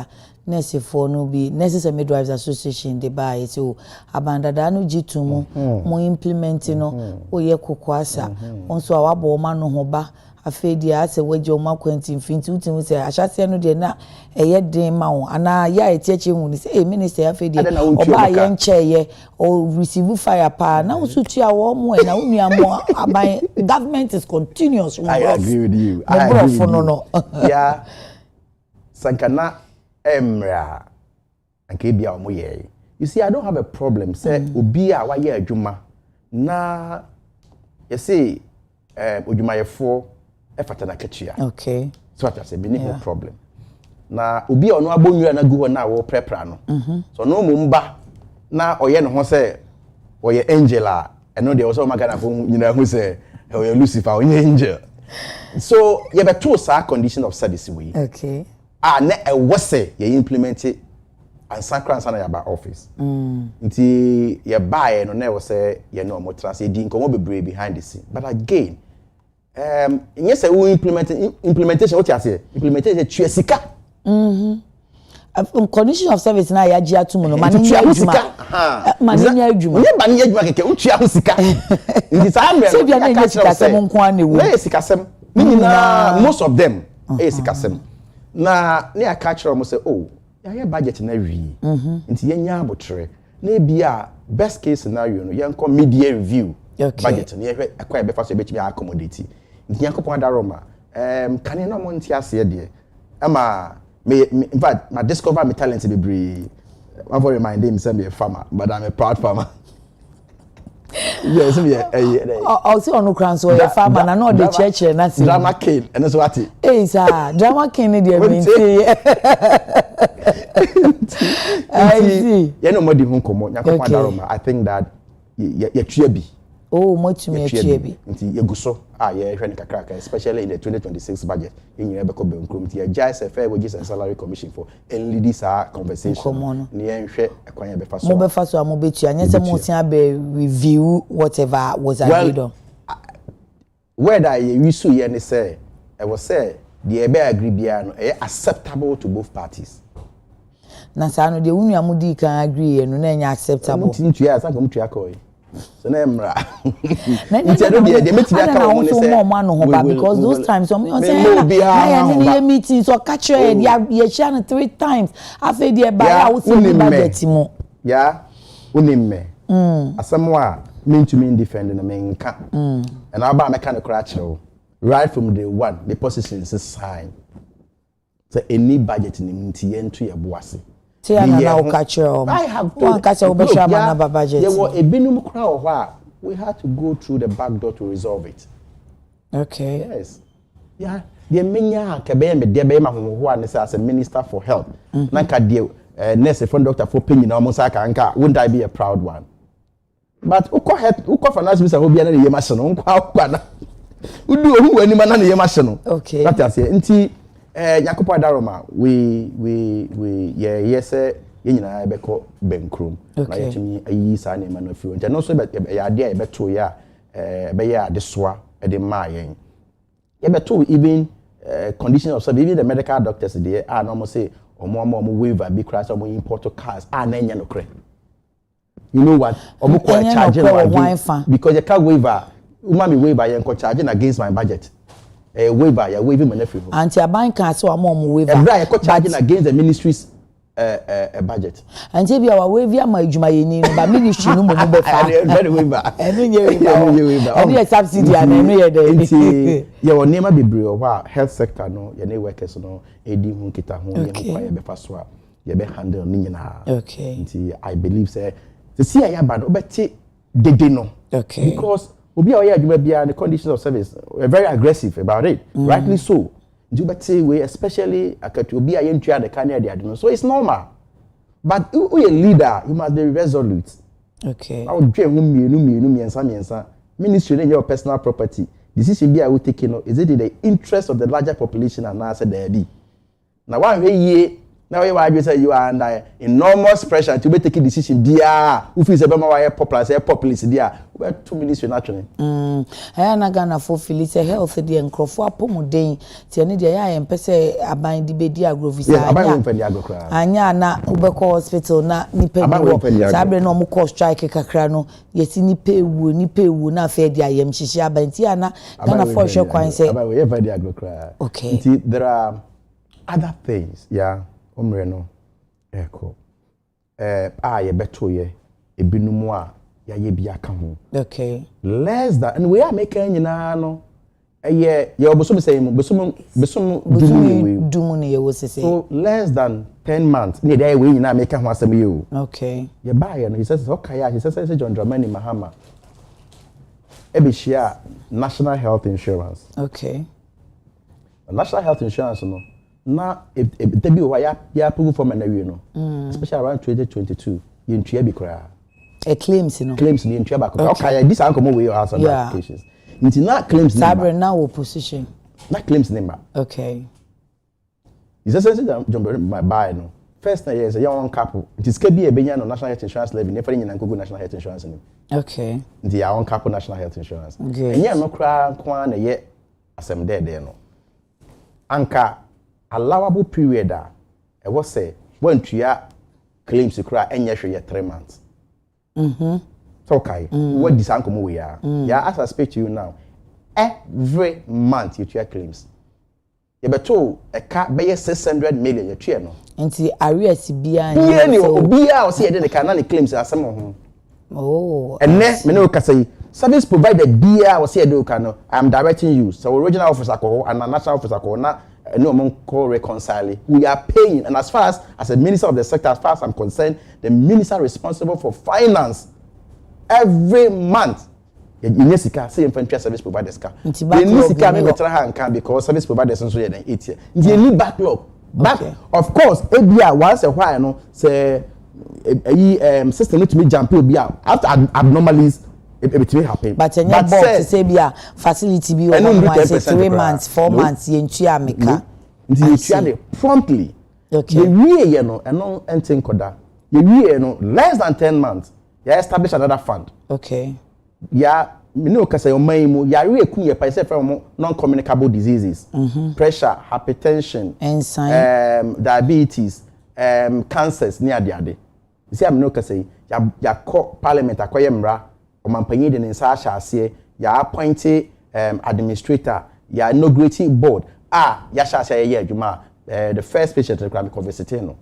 nurse for no be nurses and midwives association they buy so abandada no gitu mo implement no o ye kokoasa onso awabo ma no ho ba afedi ase waje o makwanti mfinti utim se ahyase no de na eye den ma wo ana ya etieche hu ni say minister afedi oba ye ncheye o receive fire pa na usutu awo mo na unua mo aban government is continuous. I agree with you. I agree with you. Yeah. Sankana emra anke bia o mo ye. You see I don't have a problem say obi a wa ye adwuma na you see odwuma ye for efata na ketua. Okay. So what I say be no problem. Na obi ono abonwura na gu ho na wo prepra no. So no mumba na oye ne ho say oye angel a eno de also magana fo nyina hu say oye Lucifer oye angel. So you be to sa condition of service we. Okay. Na e wo say you implement it and sacran sana ya ba office. Nti ye buy no na e wo say ye no mo translate di nkomo bebre behind the scene. But again yes I will implementation what you say implementation tue sika condition of service na ya gia tu no mani nya adwuma mani nya adwuma ye ba nya adwuma keke utua ho sika ndi sa amre se bia na nya sika sem nko an ewu na sika sem na most of them sika sem na na catch them say oh ya budget na wi nti ye nya abotre na bia best case scenario no ye nko media review budget na ye hwe akwa be fa so be chi accommodate Yakopon Daroma, can you not want to see it? In fact, my discover my talent to be brave. I'm for remind him, send me a farmer, but I'm a proud farmer. Yes, I'll see on no crown, so a farmer, and I know the church and that's drama king, and that's what it is. Drama king, dear, I see. You know, more than Hunkomo, Yakopon Daroma. I think that you're Chiabi. Oh, much me Chiabi. Nti yeguso ye hwe nkakra especially in the 2026 budget in your beko benkum ti just a fair wages and salary commission for and lead this conversation ni hwe ekwan ya befa so mo befa so mo betua nyese mo tia be review whatever was agreed on whether you su ye ni say I was say the ebe agree bia no acceptable to both parties na sa no de unu amudi kan agree no na nya acceptable mo tin tua sa ko tua ko so na emra they make the account say because those times some you say na meeting so catch you share 3 times after the buy out budget mo yeah unimme asamwa mean to mean defend na menka and aba make an crash right from the one the positions is sign so any budget ni ntie nto ye boase I have one catch over budget. There were a binum crowd we had to go through the back door to resolve it. Okay. Yes. Yeah. The menya kebe me de be ma ho an as a minister for health. Nanka de nurse from doctor for opinion almost anka wouldn't I be a proud one? But uko finance minister ho bia na ye ma se no nkwa na. Udu ohu ani ma na ye ma se no. Okay. That is it. Nti Yakopon Daroma we yes ye nyina ebeko benkrom na yetimi ayi sa na ma no fi nti no so ya de ebeto ya be ya adesoa de ma yen ye beto even condition of service even the medical doctors there are no say omo waiver be crash omo import cars na enya no kre. You know what? Omo ko charge because the car waiver, umami waiver yen ko charging against my budget. Waiver ya waiving my nephew. Anti aban can so omo waiver. Ebra ko charging against the ministry's budget. Anti bi our waiver ma adwuma yeni no ba ministry no mo be fa. Very waiver. Enu ye waiver. Enu ye subsidy and enu ye dey. Nti ye won nema bebre o wa health sector no ye ne workers no edi hu kita hu ye no ye be fa so a ye be handle ni nyina. Okay. Nti I believe say the see ya bad obeti dede no. Okay. Because obi a adwuma bia the conditions of service were very aggressive about it. Rightly so. You better way, especially akatu obi a yentua the can de no. So it's normal. But you a leader, you must be resolute. Okay. I would dream miensa. Ministry in your personal property. Decision be I will take is it in the interest of the larger population and answer there be. Now one way now you say you are under enormous pressure to be taking decision dia who feels about my populace dia we 2 ministry naturally na Ghana for Phyllis health dia nkrofo apomuden tie ne dia ya empese aban di be di agrovisa anya na ubeko hospital na nipa ni sabre no mo call strike kakra no yesi nipa ewu na afa dia yam hihia aban ti ana Ghana for hwe kwan say okay there are other things omre no eko ye beto ye ebinumu a ye bia ka ho okay less than and we are making nyina no ye obosom say besom dumu ne ye wo sese so less than 10 months ne dey we nyina make ho asem ye o okay ye buy no he says okay he says John Dramani Mahama share national health insurance okay national health insurance no na if there be ya approve for na we no especially around 2022 you ntua bi kra a claims no you ntua ba kra okay this ankomo we have some applications nti na claims sabre na wo position na claims number okay is that jumbo my buy no first na years ya one couple it is kebi e benya no national health insurance levy ne fere nyina nkogu national health insurance ni okay nti ya one couple national health insurance enye no kra kwa na ye asem de no anka allowable period e was say when tua claims kra enye hwe 3 months so okay what this ankomo we are as I speak to you now every month you tua claims you beto e ka be 600 million you tua no nti arrears bia ni obia o say de ka na claims asem ho oh enne me no ka say service provider bia o say de ka no I am directing you so original officer ko and national officer ko na no among call reconcile. We are paying, and as far as a minister of the sector, as far as I'm concerned, the minister responsible for finance every month. Inesika say infantry service providers ka. Inesika me betra ha nka because service providers nso ye den 8 year. Nti any backlog. But of course, ebia once a while no say system need to be jump obia after abnormalities it may happen. But box to say bia facility be over 3 months 4 months yentua meka. Nti yentua dey promptly. Okay. The wie ye no eno entin koda. The wie no less than 10 months. You establish another fund. Okay. Ya me no kasa yo man mu ya re eku ye pa say from non-communicable diseases. Pressure, hypertension, diabetes, cancers near the ade. You see am no kasa ya call parliament akoye mra omanpanyi de nsa ahase ya appoint administrator ya inaugurating board ya shase ye adwuma the first patient requirement conversity no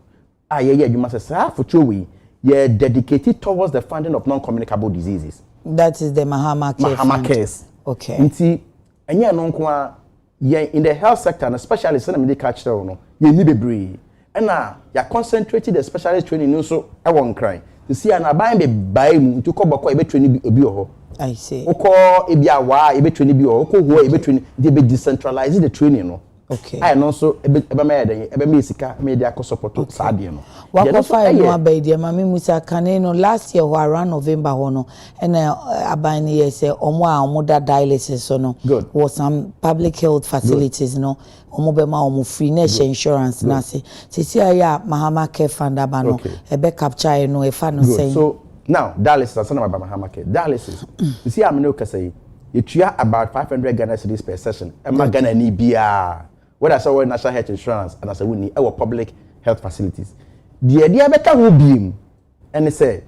ye adwuma say for true we ye dedicated towards the funding of non-communicable diseases. That is the Mahama case. Okay. Nti enye no nko a ye in the health sector and especially some medical care no ye ni bebre na ya concentrated the specialist training no so e won kran. You see an aban be buy mu to ko bako e be training obi ho. I see. Oko e bia wa e be training bi ho, oko ho e be training, they be decentralize the training no. Okay. I no so e be me den e be me sika me dey support sa de no. Wakofa no abedi ma me musa kane no last year around November ho no na aban ne ye say omo a omo da dialysis so no was some public health facilities no omo be ma omo free na insurance na say sisi aya Mahama Care Fund aba no e be capture no e fa no say. So now dialysis asana about Mahama Care dialysis you see am no kasa you tua about 500 Ghana cedis per session e ma Ghana ni bia whether so national health insurance and as a we need our public health facilities the idea beka ho biem and say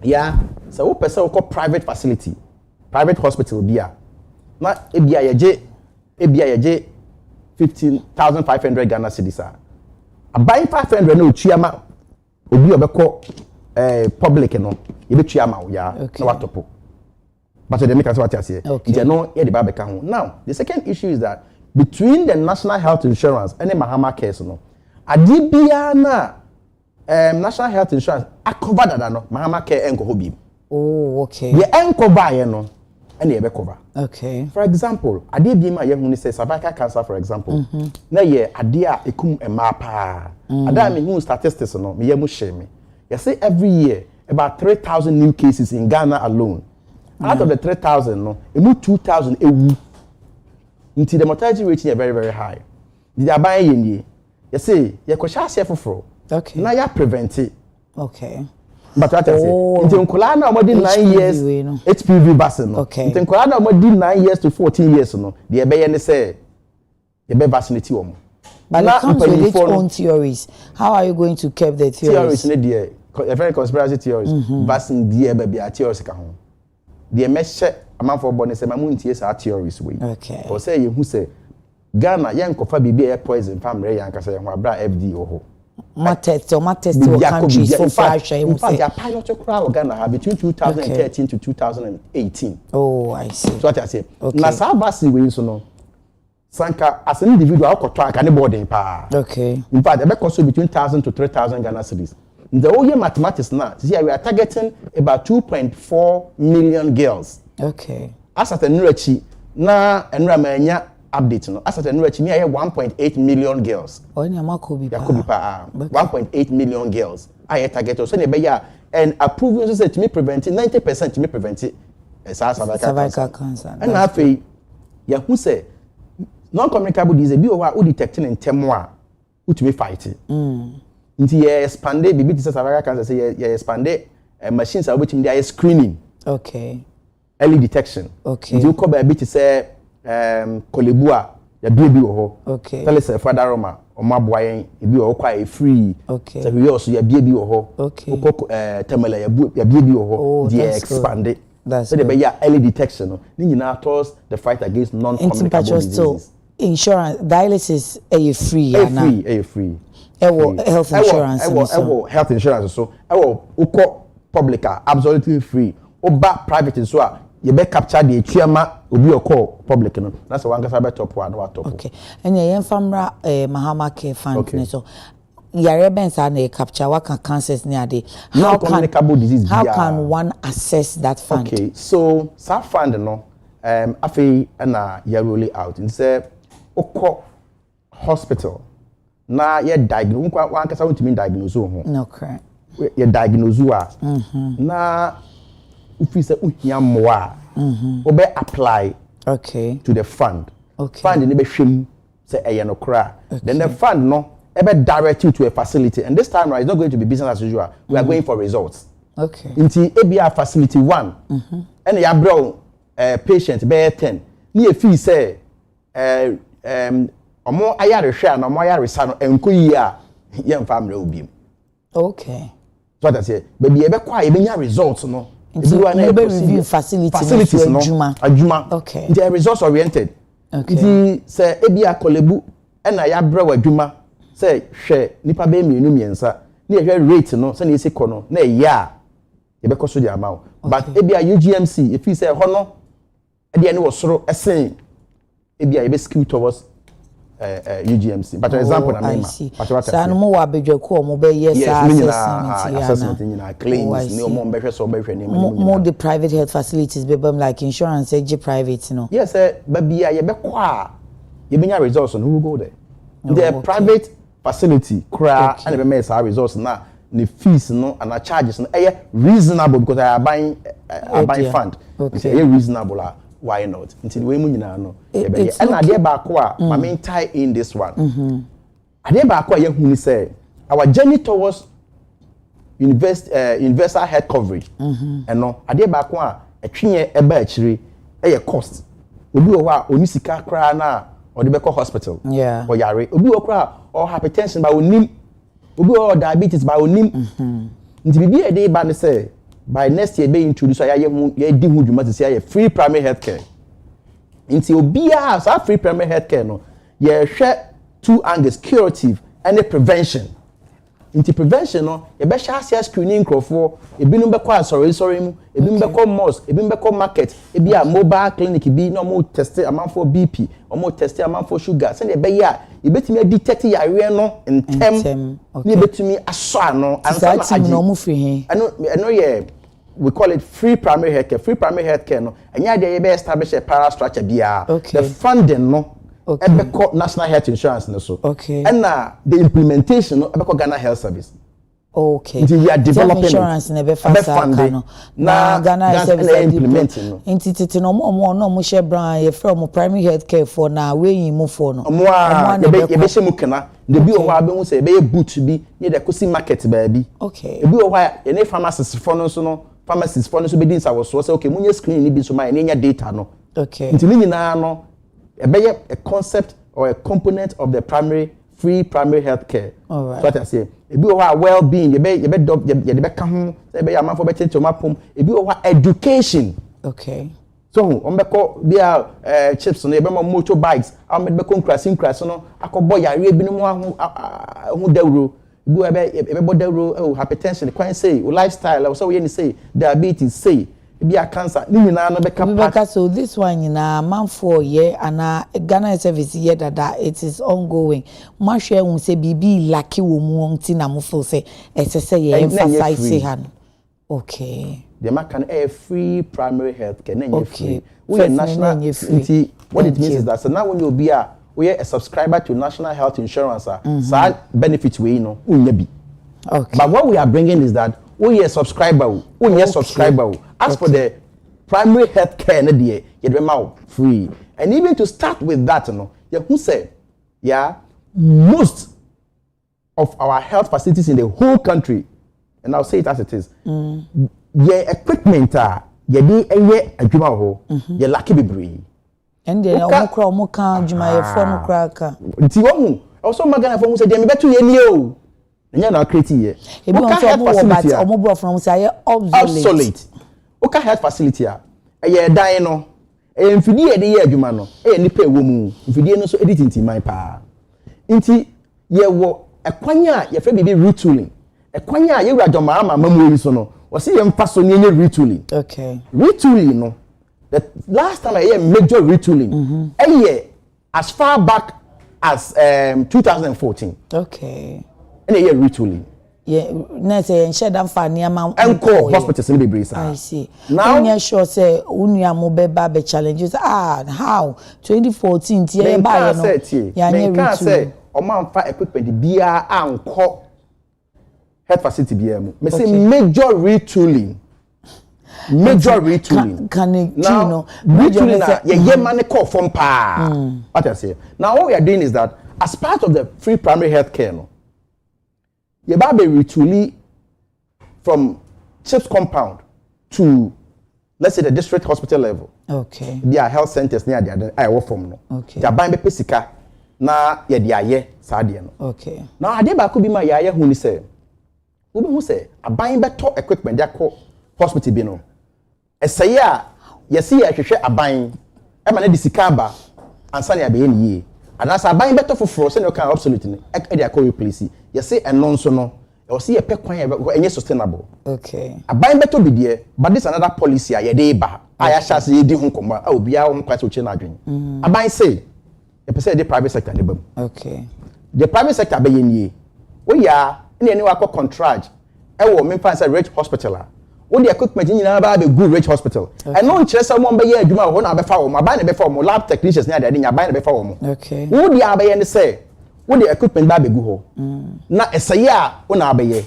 yeah so we person call private facility private hospital bia na ebia ye 15,500 Ghana cedis a buy 500 na otuama obi obekọ public no ye betuama ya na watopo but they make us what you say they know here the babeka ho now the second issue is that between the national health insurance and the Mahama case no adibia na national health insurance cover that no Mahama care enko hobi oh okay the enko buy no and they be cover okay for example adibia ma ye hu say cervical cancer for example na ye ade a ekum ema pa ada me hu statistics no me ye mu share me you say every year about 3,000 new cases in Ghana alone out of the 3,000 no emu 2,000 ewu until the mortality rate is very very high the aban ye you say you ko sha foforo okay na ya prevent it okay but what I say until nkola na omodi 9 years HPV vaccine no until nkola na omodi 9 years to 14 years no the ebe ye ne say you be vaccinate wo but it comes with its own theories. How are you going to keep the theories? Theories ne a very conspiracy theories vaccine die ebe bia theories ka ho the meshe amanfo born say mamuntie sa theories we okay or say you who say Ghana yankofa bibi e poison family yankasa ye ho abra FD ho ma test countries for fashion in fact ya pilot crowd Ghana have between 2013 to 2018 oh I see so what I say na sa vaccine we so no sanka as an individual akoto aka ne boarding pa okay in fact e be cost between 1,000 to 3,000 Ghana cedis. The whole year mathematics now, see, we are targeting about 2.4 million girls. Okay. As at the Nurechi, now and Ramanya update, no. As at the Nurechi, me I have 1.8 million girls. Oh, yeah, Makobi. 1.8 million girls. I target also and approving said to me prevent it 90% to me prevent it. Cervical cancer. And I feel, yeah, who say non-communicable disease be over who detecting in temoa who to me fight it. Nti ye expande bibi ti cervical cancer say ye expande machines are which in their screening okay early detection okay nti ko ba bi ti say kolebua ya bi wo ho okay tell say father roma o ma boa yen bi wo kwa e free okay say we also ya bi wo ho okay ko temela ya bi wo ho the expande so the be ya early detection no ni nyina towards the fight against non-communicable diseases. Insurance dialysis are free health insurance health insurance so uko public absolutely free oba private so you be capture the tuama obi okọ public no that's one gasa be top one no top okay and yen famra Mahama care fund so yare bensa na capture what can cancers near the how communicable disease how can one assess that fund okay so that fund no afi na ya roll out and say okọ hospital na ye diagnose one kasa want to mean diagnose ho no correct ye diagnose na if you say uhia moa obe apply okay to the fund okay fund ni be hwem say no kra then the fund no ebe direct you to a facility and this time right it's not going to be business as usual we are going for results okay nti ebia facility 1 and ya bro patient be 10 ni e fee say omo ayare hwe na omo ayare sa no enko yi a ye mfa mra obi okay so that say baby e be kwa e be nya results no e be review facilities no adwuma okay they are results oriented okay nti say ebia kolebu na ya bra wadwuma say hwe nipa be miensa na ye rate no say na esi ko no na ye a ye be koso di amount but ebia UGMC if you say ho no e de ne wo soro esen ebia ye be skill towards UGMC but for example na mema but what say no mo wa bedwaku o mo be yes assessment na claims ni o mo be hwe so be hwe ni mo the private health facilities be like insurance age private no yes babia ye be kwa ye be nya results no who go there the private facility cra and be make results na the fees no and the charges no reasonable because I buy fund it's reasonable why not until we mu nyina no and ade ba ko a ma me tie in this one ade ba ko ye hu ni say our journey towards universal health coverage and no ade ba ko a etwenye eba akire cost obi o wa oni sika kra na o de be ko hospital yeah or yare obi o kra or hypertension ba onim obi o diabetes by onim nti bibi e dey ba ne say by next year be introduce ya di hu dwuma say ya free primary health care nti obi a so free primary health care no ye hwe two angles curative and prevention nti prevention no ye be sha sia screening crofo ebinum be kwa sorry mu ebinum be kwa mosque ebinum be kwa market ebi a mobile clinic bi no mo test amanfo BP o mo test amanfo sugar say e be ya e betimi detect yare no ntem ne betimi aso ano ansa na agi no mo free he eno ye we call it free primary health care. Free primary health care no enya dey be establish a parastructure bia the funding no ebeko national health insurance no so and na the implementation no ebeko Ghana Health Service. We are developing insurance na be fast no na Ghana Health Service implementing no entity no mo share brand ye from primary health care for na we yin mo for no mo ye be she mu kana de bi o wa be hu say be boot bi ye de kosi market ba bi e bi o wa ye ne pharmacist for no so no pharmacist for no so be din sa wo so say okay munye screen ni bi so ma ye nya data no nti ni nyina no e be a concept or a component of the free primary health care. All right. So what I say, e bi o wa well-being, ye be ka ho, say be amafo be chenche mapom, e bi o wa education. So on be ko bia chips no ye be mo motorbikes, am be ko nkrasin no akobo yare bi no mo hu dawro. Bu e be bo dawro hypertension, kwan say lifestyle, so we ni say diabetes say be a cancer ni nyina no be ka so this one nyina man for year and Ghana service year that it is ongoing ma hwe hu say bibi lucky wo mu nti na mo feel say say ye emphasize han the man can free primary health care na free we are national nti what it means is that so now when you be a subscriber to national health insurance so benefit we no unya bi but what we are bringing is that we are subscriber as for the primary health care na there you be free and even to start with that no you who say most of our health facilities in the whole country and I'll say it as it is equipment ye dey adwuma ho ye lucky bebre and then omo kan adwuma ye for no kraka nti wo also magana for who say dey me beto ye ni o nya na create here ebi on so omo bro from say obsolete oka health facility ye dan no mfidie ye dey ye adwuma no nipa ewo mu mfidie no so editing man pa nti ye wo ekwanya ye fe bibi retooling ekwanya ye wura doma ama mamu yi so no wo se ye mfa so ne retooling retooling no the last time I hear major retooling as far back as 2014 and a year retooling. Na say enche dan fa niam enko hospitals in be say. I see. Now you sure say unua mo be ba be challenges how 2014 tie ba no. Ya nye say o man fa equipment bia anko health facility bia mu. Me say major retooling. Can now retooling na ye man call from pa. What I say. Now what we are doing is that as part of the free primary health care no you ba be retooling from CHIPS compound to let's say the district hospital level. There are health centers near there I work from no. Ya ban be pesika na ye de aye sa de no. Now ade ba ko bi ma ya ye hu ni say obi hu say aban be to equipment dia ko hospital bi no. Eseye a ye se ye hwehwe aban e ma na de sika ba ansa na be ye ni ye. Anasa aban be to foforo se no kan obsolete ni e dia ko replace. You say and so no, you see a pe kwan enye sustainable. Aban beto bi de, but this another policy a ye dey ba. Aya sha say di hu komba, a obi a hu kwat o che na adwen. Aban say, you say the private sector dey bam. The private sector be ye nie. We ya, na eni wa ko contract. E wo me fan say rich hospital a. Wo the equipment nyina ba be good rich hospital. And no kire say mo be ye adwuma ho na be fa wo, aban na be fa wo, lab technicians na dey nya aban na be fa wo. Wo di abaye ne say what the equipment ba begu ho na eseye a una abeye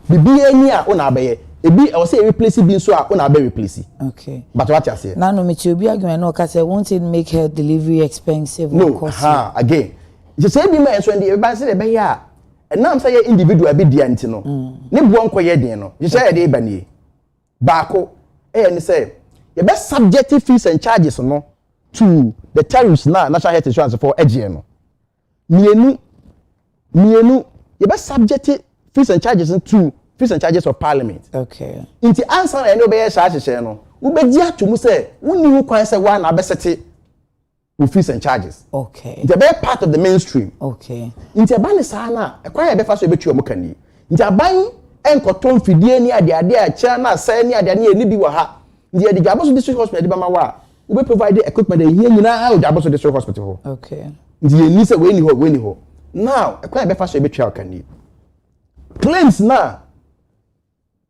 bibi eni a una abeye ebi I say replace bi so a una abe replace but what you say na no me ti obi argument no ka say won't it make health delivery expensive again you say bi ma enso ndi e ba say be ya and now say individual bi dia nti no ne bo nko ye den no you say e dey ba nie baako ni say you be subjective fees and charges no to the tariffs na national health insurance for AGN no mienu you be subject fees and charges to fees and charges of parliament. Okay. Inti answer na be charge share no. Wo be dia to mu say woni hu kwan say wa na be sete with fees and charges. Okay. Inti be part of the mainstream. Okay. Inti abane sa na e kwan e be fa so e betu omo kani. Inti aban enkoton fidie ni ade a cha na say ni ade ni bi wa ha. Inti e di Aboso district hospital di ba ma wa. We provide equipment here nyina the Aboso district hospital. Okay. Inti ye ni say we ni ho. Now, e kwan e be fa so e betu akani. Claims na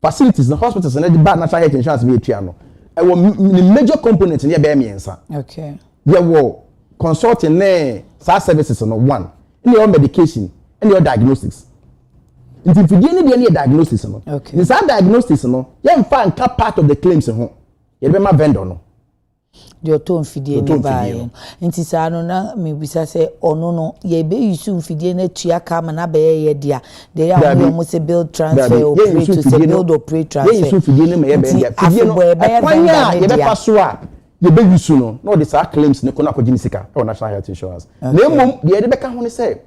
facilities the hospitals and the bad national health insurance be no the major components in be miensa. Okay. There were consulting services no one in your medication and your diagnostics. If you need any diagnosis no. Okay. This diagnostics no you find part of the claims ho. You be my vendor no. The auto fidie ni buy. Nti sa no na me bisa say ono no ye be use fidie na tua ka ma na be ye dia. They are we say build transfer or pray to say build or pray transfer. Ye use fidie na me ye be dia. Fidie no ye be paso a ye be use no. No the sa claims ne kona akogini sika e national health insurance. Na mum ye de be ka ho ne say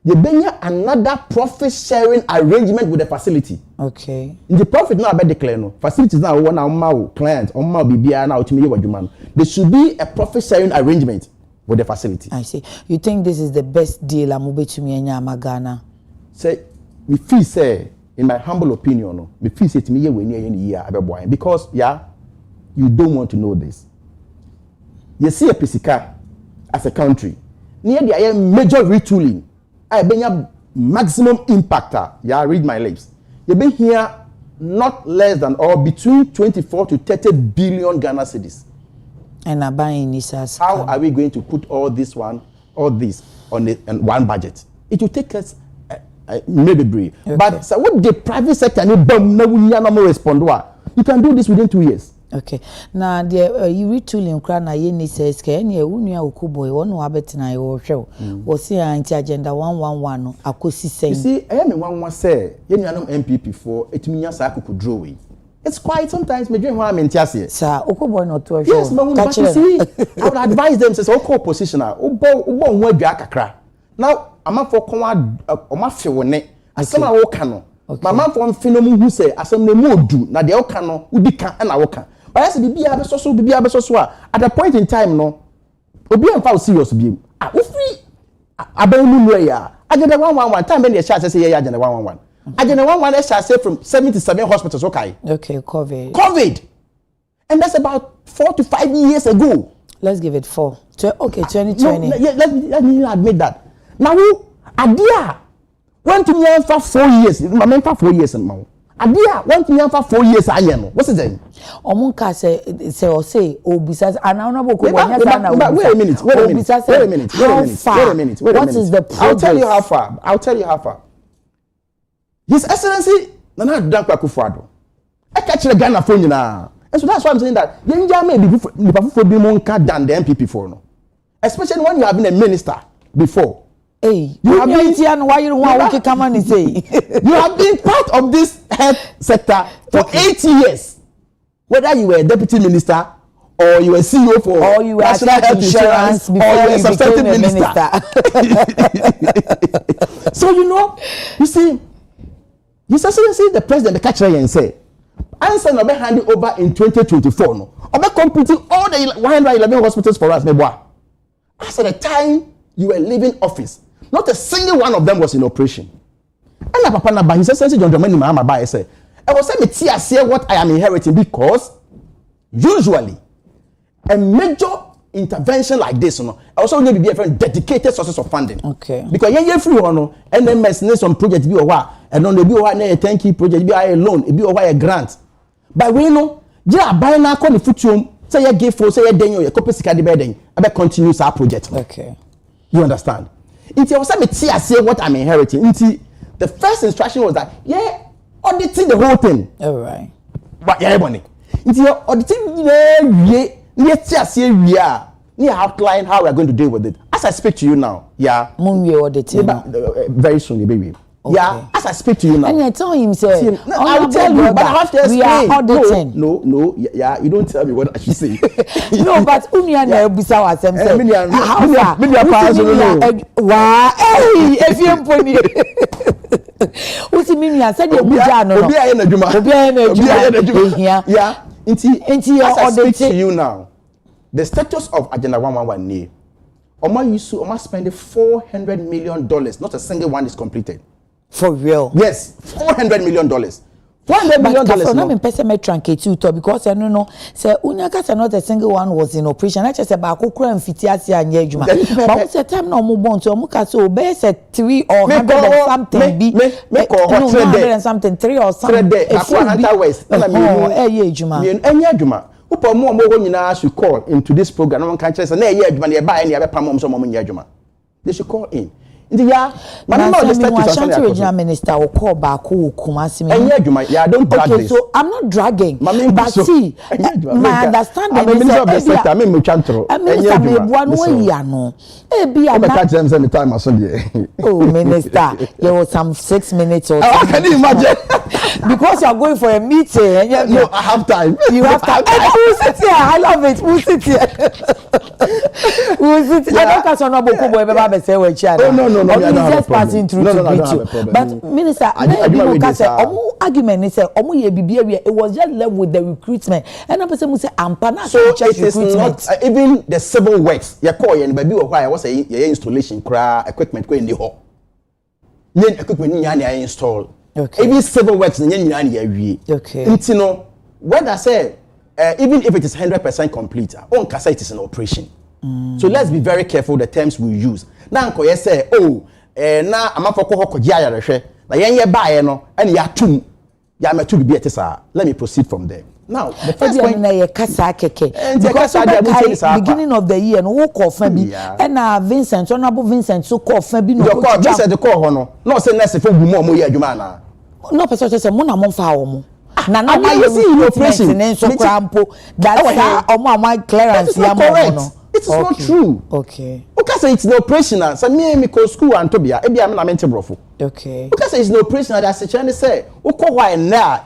ye benya another profit sharing arrangement with the facility. Okay. In the profit now about declare no facilities now one our client on my bibia now ultimately what you there should be a profit sharing arrangement with the facility. I see. You think this is the best deal amobe to me enya magana? Say me feel say in my humble opinion no me feel say to me ye we near year abeboy because yeah you don't want to know this. You see a pisika as a country near the major retooling I been maximum impactor. Yeah, read my lips. You've been here not less than or between 24 to 30 billion Ghana cedis. And I buying this as how are we going to put all this on one budget? It will take us maybe brief. Okay. But so what the private sector respond to? You can do this within 2 years. Okay. Now the you retooling kra na ye ni says ke na unua okuboy wonu abetina ye wo hwe wo see anti agenda 111 no akosi sen. You see I am 111 say ye nuanom MPP for etiminya sa akukudro we. It's quite sometimes me dream ho amentiase. Sir okuboy no to hwe. Yes, but you see I would advise them say okay positioner obo ho adwa kakra. Now amafo kon omafe wo ne asema wo ka no. Mama for mfinomu hu say asem na mu odu na de wo ka no udi ka na wo ka. But I said, bibia be so at a point in time, no, obi am fa serious bi. We free abanu no ya. Agenda 111 time when the chart say yeah agenda 111. Agenda 111 shall say from 77 hospitals okay. Okay, COVID. And that's about 4 to 5 years ago. Let's give it 4. Okay, 2020. No, let me admit that. Now adia went to me for 4 years. My for 4 years and now. Adia want me for 4 years aye no. What's it then? Omunka say obisa anawna boko bonya sana. Wait a minute. What is the progress? I'll tell you how far. His Excellency Nana Dankwa Akufo-Addo. I catch the Ghana phone nyina. And so that's why I'm saying that yenja may be be monka than the MPP for no. Especially when you have been a minister before. Hey, you have been why you want to come and say you have been part of this health sector for 8 years. Whether you were a deputy minister or you were CEO for or you were national health insurance or you were a substantive minister. So you see, His Excellency the President the catcher and say, answer no be handed over in 2024 no. Obe completing all the 111 hospitals for us meboa. As at the time you were leaving office, not a single one of them was in operation. And papa na ba His Excellency John Dramani Mahama ba say, I was say me tia say what I am inheriting because usually a major intervention like this I also need to be a very dedicated sources of funding. Okay. Because you free one NMS need some project be or and on the be or na a 10k project be a loan, it be or a grant. But we know ja buy na call the futum say you give for say you den your copy sika de be den I continue our project. Okay. You understand? It was me say what I'm inheriting. The first instruction was that auditing the whole thing. All right. What everybody. Auditing we outline how we are going to deal with it. As I speak to you now, auditing very soon, baby. Yeah, as I speak to you now. And I tell him, say, I'll tell you, but I have to explain. We are auditing. No, yeah, you don't tell me what I should say. No, but Unia na bisa wa sem say. Wow, hey, if you pony. Usi minia said you buja no. Obi aye na djuma. Yeah. Inti as I speak to you now. The status of Agenda 111 ni. Oma spend $400 million. Not a single one is completed. For real? Yes, $400 million. $400 million. But no, I'm person me translate you to because I don't know. Say unyaka not a single one was in operation. I just say ba kokura mfitiasi anye adwuma. But say time na omo bon to omo ka so be say 3 or 100 and something be. Me ko 100 and something 3 or something. Akwa West. Na me eye adwuma. Me anye adwuma. Upo mo ho nyina should call into this program. No one can say na eye adwuma na e ba e na e be pam so mo nye adwuma. They should call in. Yeah, but I'm not the regional minister will call back who Kumasi. Yeah, don't drag this. So I'm not dragging. But see, my understanding is minister of the sector. I'm Minister Oh, minister, there was some 6 minutes or something. Can you imagine? Because you are going for a meeting. And no, I have time. You have time. We'll sit here. I love it. We'll sit here. We'll sit here. I don't catch on a book. Oh, no. Just passing through to greet you. But minister, argument is it was just left with the recruitment. And a person will say, so it is not even the civil works. You call and baby or why I was saying installation equipment going in the hall. Equipment install. Okay. Even civil works okay. It's when I say even if it is 100% complete, on Kasa it is an operation. So let's be very careful the terms we use. Now Nkoye say, oh, na amafoko hoko gia ya rehwe. Na yenye bae no, and ya tum. Ya metu bibi etesa. Let me proceed from there. Now, the first point na ye kasa keke. Because beginning of the year no wo call fan bi. And Vincent, honorable Vincent so call fan bi no. The call Vincent the call hono. No say next for bu mo ye adwuma na. No person say mo na mo fa wo mo. Na you see in operation so crampo. That's omo clearance ya mo. It is not true. Okay. Because it's no operational. So me go school and Tobia. Ebi am na mente brofo. Okay. Because it's no operational. That's the chance say. Uko why na?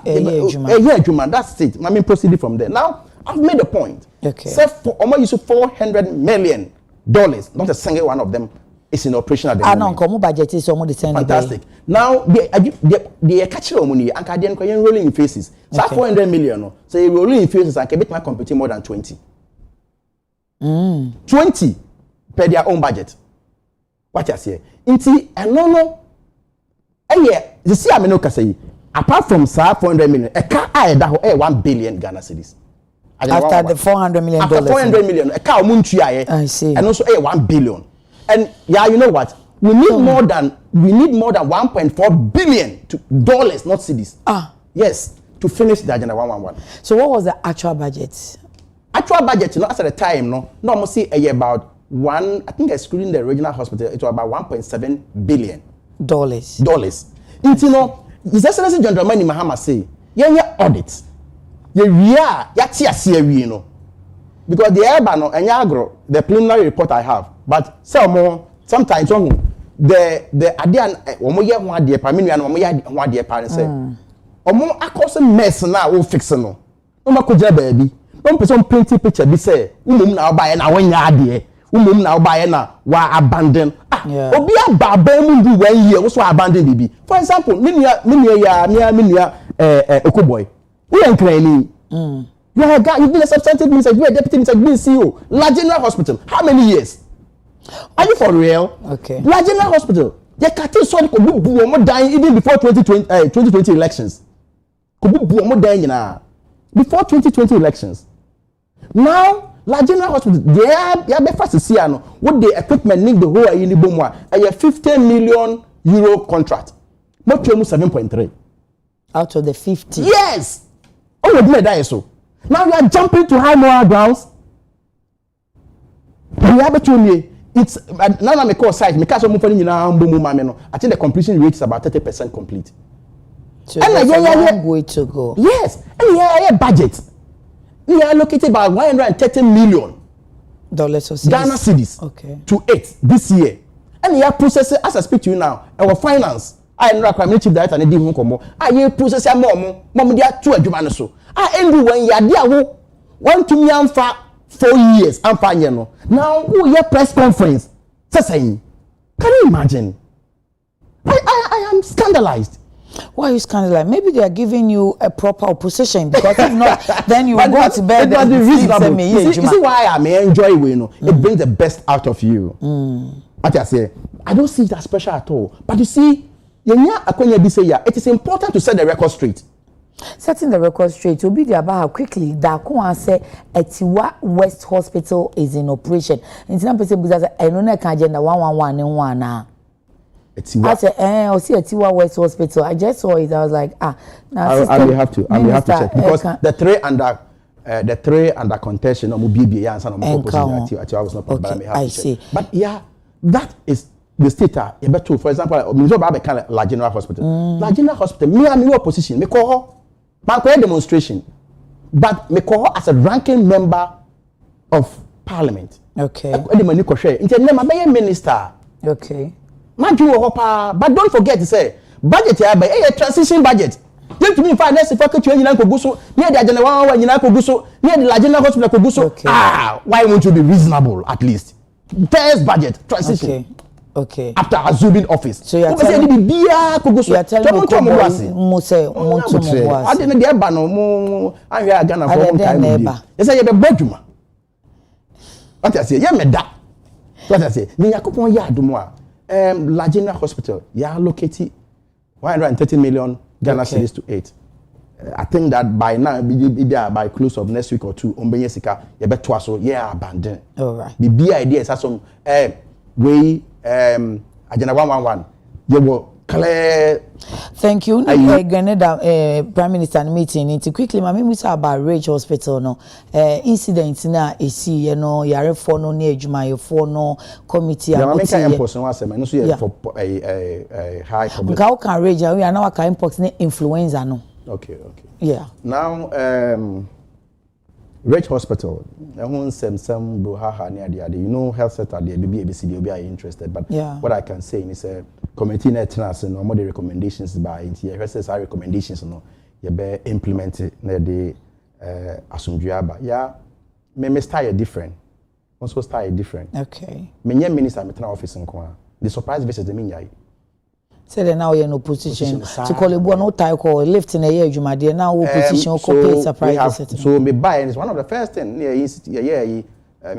Juma. That's it. I mean proceed from there. Now I've made a point. Okay. So for almost use $400 million. Not a single one of them is in operation at the moment. No, budget is almost the same. Fantastic. Now the catch money and can rolling in faces. So 400 million. So you rolling in faces and can make my computing more than 20. 20 per their own budget. What you say? Inti no. You see, I'm not say. Apart from 400 million, a car I that 1 billion Ghana cedis. After the $400 million. After 400 million, a car I see. And also 1 billion. And yeah, you know what? We need more than 1.4 billion dollars, not cedis. Yes, to finish the Agenda 111. So what was the actual budget? Actual budget, at the time, no, almost say about I think excluding the regional hospital, it was about $1.7 billion. Dollars. His Excellency John Dramani Mahama say, yeah, audit. Because the Ebano and Yagro, the preliminary report I have, but sometimes the idea one dear parents say, I mess now will fix no. No baby. Don't person painting picture be say, now buy na when ya now buy na wa abandon. Obi ababa mu do 1 year so abandon bibi. For example, minia Okuboy. We enkrani. You have you've been a substantive minister, you are deputy minister, you been CEO. La General Hospital. How many years? Are you for real? Okay. La General Hospital. They can't so ko bu mo dying even before 2020 elections. Ko bu mo dying na before 2020 elections. Now, La General Hospital, they are fast to see what the equipment need the whole in the bomwa. A 50 million euro contract. Not 7.3. Out of the 50. Yes. Oh, we made that so. Now you are jumping to high moral grounds. We have to it's now I'm a call site. Because I think the completion rate is about 30% complete. So and that's a long way to go. Yes. And yeah, budget. We are allocated about $130 million Ghana cedis okay. to 8 this year. And we are processing, as I speak to you now, our finance, I know community director na di hu komo aye process am mom dia to adwuma no so endu wan ya dia wo want to me amfa 4 years amfa nye no now who your press conference say can you imagine I am scandalized. Why are you scandalized? Maybe they are giving you a proper opposition because if not, then you will go to bed. It was reasonable. You see why I may enjoy it, you know? It brings the best out of you. As I say, I don't see it as special at all. But you see, it is important to set the record straight. Setting the record straight will be there about how quickly that can say Etiwa West Hospital is in operation. In some places, because I know that agenda 111 and 1 now. I said, I see Etiwa West Hospital. I just saw it. I was like, now I will have to check because the three under contention, no BBA and some opposition. I was not problem, but I may have to check. But yeah, that is the state. For example, La General Hospital. La General Hospital, me and me opposition. Me call her demonstration, but me call her as a ranking member of Parliament. Okay. Minister. Okay. But don't forget to say budget a transition budget. Don't mean finance if I could you go so near the general you go so near the General Hospital go so. Why won't you be reasonable at least? First budget transition. Okay. After assuming office. So you are telling me you are telling me I didn't get no I hear Ghana for one time. You say you be boduma. What I say, yeah me da. What I say, me yakopon ya adumo La General Hospital, you located 130 million Ghana cedis to 8. I think that by now, by close of next week or two, Sika, you bet twice so abandoned. All right. The big idea is some way agenda 111. You will clear. Thank you. Grenada Prime Minister meeting. Into quickly, my we say about Rage Hospital. No incidents na esi you know yare for no near Juma for no committee. Yeah, make an impulse no say no so for a high public. How can Rage? We are now a impulse ne influenza no. Okay. Yeah. Now Rage Hospital. Some Buhaha near the you know health sector there maybe ABCD will be interested, but what I can say is committee net and no more the recommendations by here SSR recommendations no you be implemented na the asumduaba me style different also style different. Okay. Me minister me office nko the surprise visit the me say they now you're in opposition to call it no tie call lift in a year juma there now opposition copy surprise visit. So me buy is one of the first thing me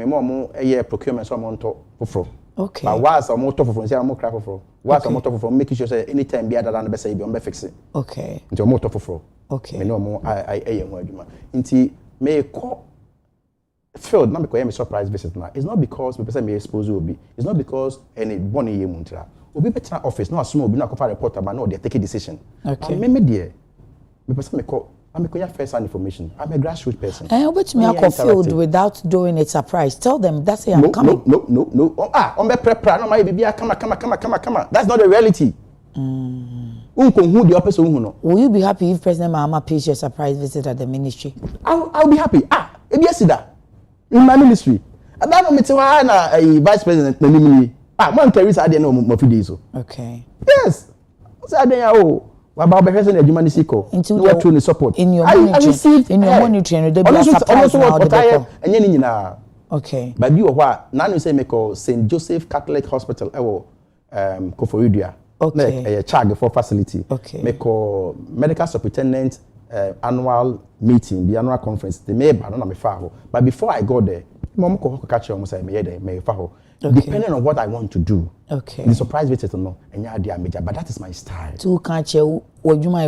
mom procurement so amount for. Okay. But once I'm more tough from say I'm more crap for. Once I'm more tough from making sure say anytime be other than be say be on be fix it. Okay. Nti more tough for. Okay. Me no more I ho adwuma. Nti me call field na me call me surprise visit na. It's not because me person me expose obi. It's not because any boni ye muntra. Obi better office no assume obi na go for report about no they take a decision. Okay. Me there. Me person me call I'm a first-hand information. I'm a grassroots person. But me I field without doing a surprise. Tell them that's I'm coming. No. On be prepare. No, my baby, come. That's not the reality. Who the opposite no. Will you be happy if President Mahama pays your surprise visit at the ministry? I'll be happy. That in my ministry. That no meeting na vice president na nimini. Man carry say no mo fi so. Okay. Yes. Say dey about the person that you support in your monitoring there be a surprise now the okay but you what now you say me call St. Joseph Catholic Hospital Koforidua okay a charge for facility okay me call medical superintendent annual meeting the annual conference the may no me fa ho but before I go there mom ko catch you say me there me fa ho. Okay. Depending on what I want to do. Okay. The surprise visit no, major, but that is my style. To catch you, what I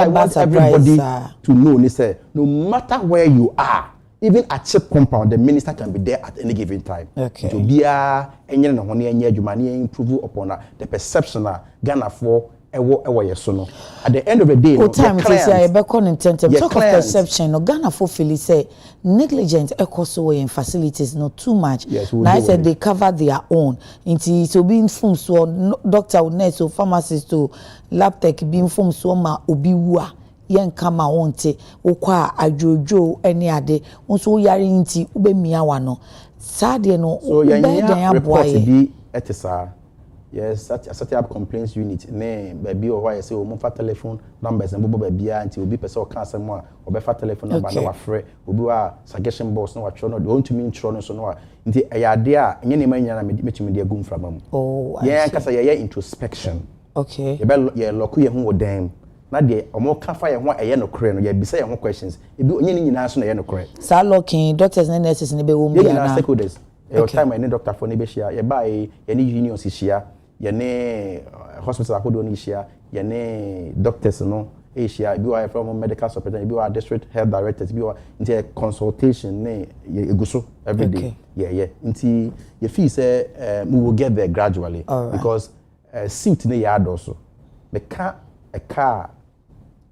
want everybody to know is no matter where you are, even at cheap compound, the minister can be there at any given time. Okay. To be improve upon the perception Ghana for at the end of the day, time it is talk of perception. No Ghana for Philly say negligent so in facilities not too much. Yes, now I said they cover their own. Into so being from so doctor, nurse, so pharmacist to lab tech being from so ma obiwa. Yen kama wonte okwa ajojo any ade nso yare nti ube miawa no sade no so yen report bi etisa yes, set up complaints unit. Ne, baby or why I say, oh, telephone numbers and bobo baby until be person cancer more or befa telephone number no afre, obi wa suggestion box no watch no don't to mean trono so no. Nti ayadea nyene manya na metumi de agum from am. Oh, yeah, kasa ye introspection. Okay. Ye loku ye hu odam. Na de omo ka fa ye ho eye no kore no ye bisa ye ho questions. Ebi onye nyina so na ye no kore. Sa looking doctors and nurses ne be wo mbia na stakeholders. Your time any doctor for ne be share ye buy ye ni unions share ye ne hospital akodo ni share ye ne doctors no e share bi wa from medical superintendent bi wa district health directors bi wa into consultation ne ye eguso every day. Yeah. Nti ye feel say we will get there gradually because suit ne ya also. Me ka a car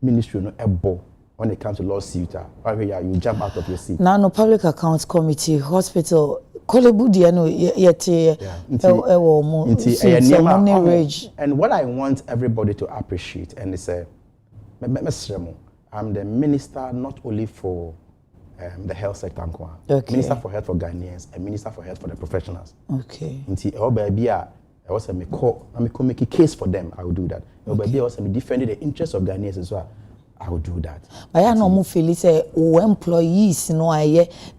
ministry no ebo when it comes to lawsuit you jump out of your seat. Now no public accounts committee hospital kolebudi no yete and what I want everybody to appreciate and say I'm the minister not only for the health sector minister for health for Ghanaians and minister for health for the professionals. Okay. Nti baby I also make a case for them. I will do that. Baby I also defending the interests of Ghanaians as well. I will do that. But I know feel say employees,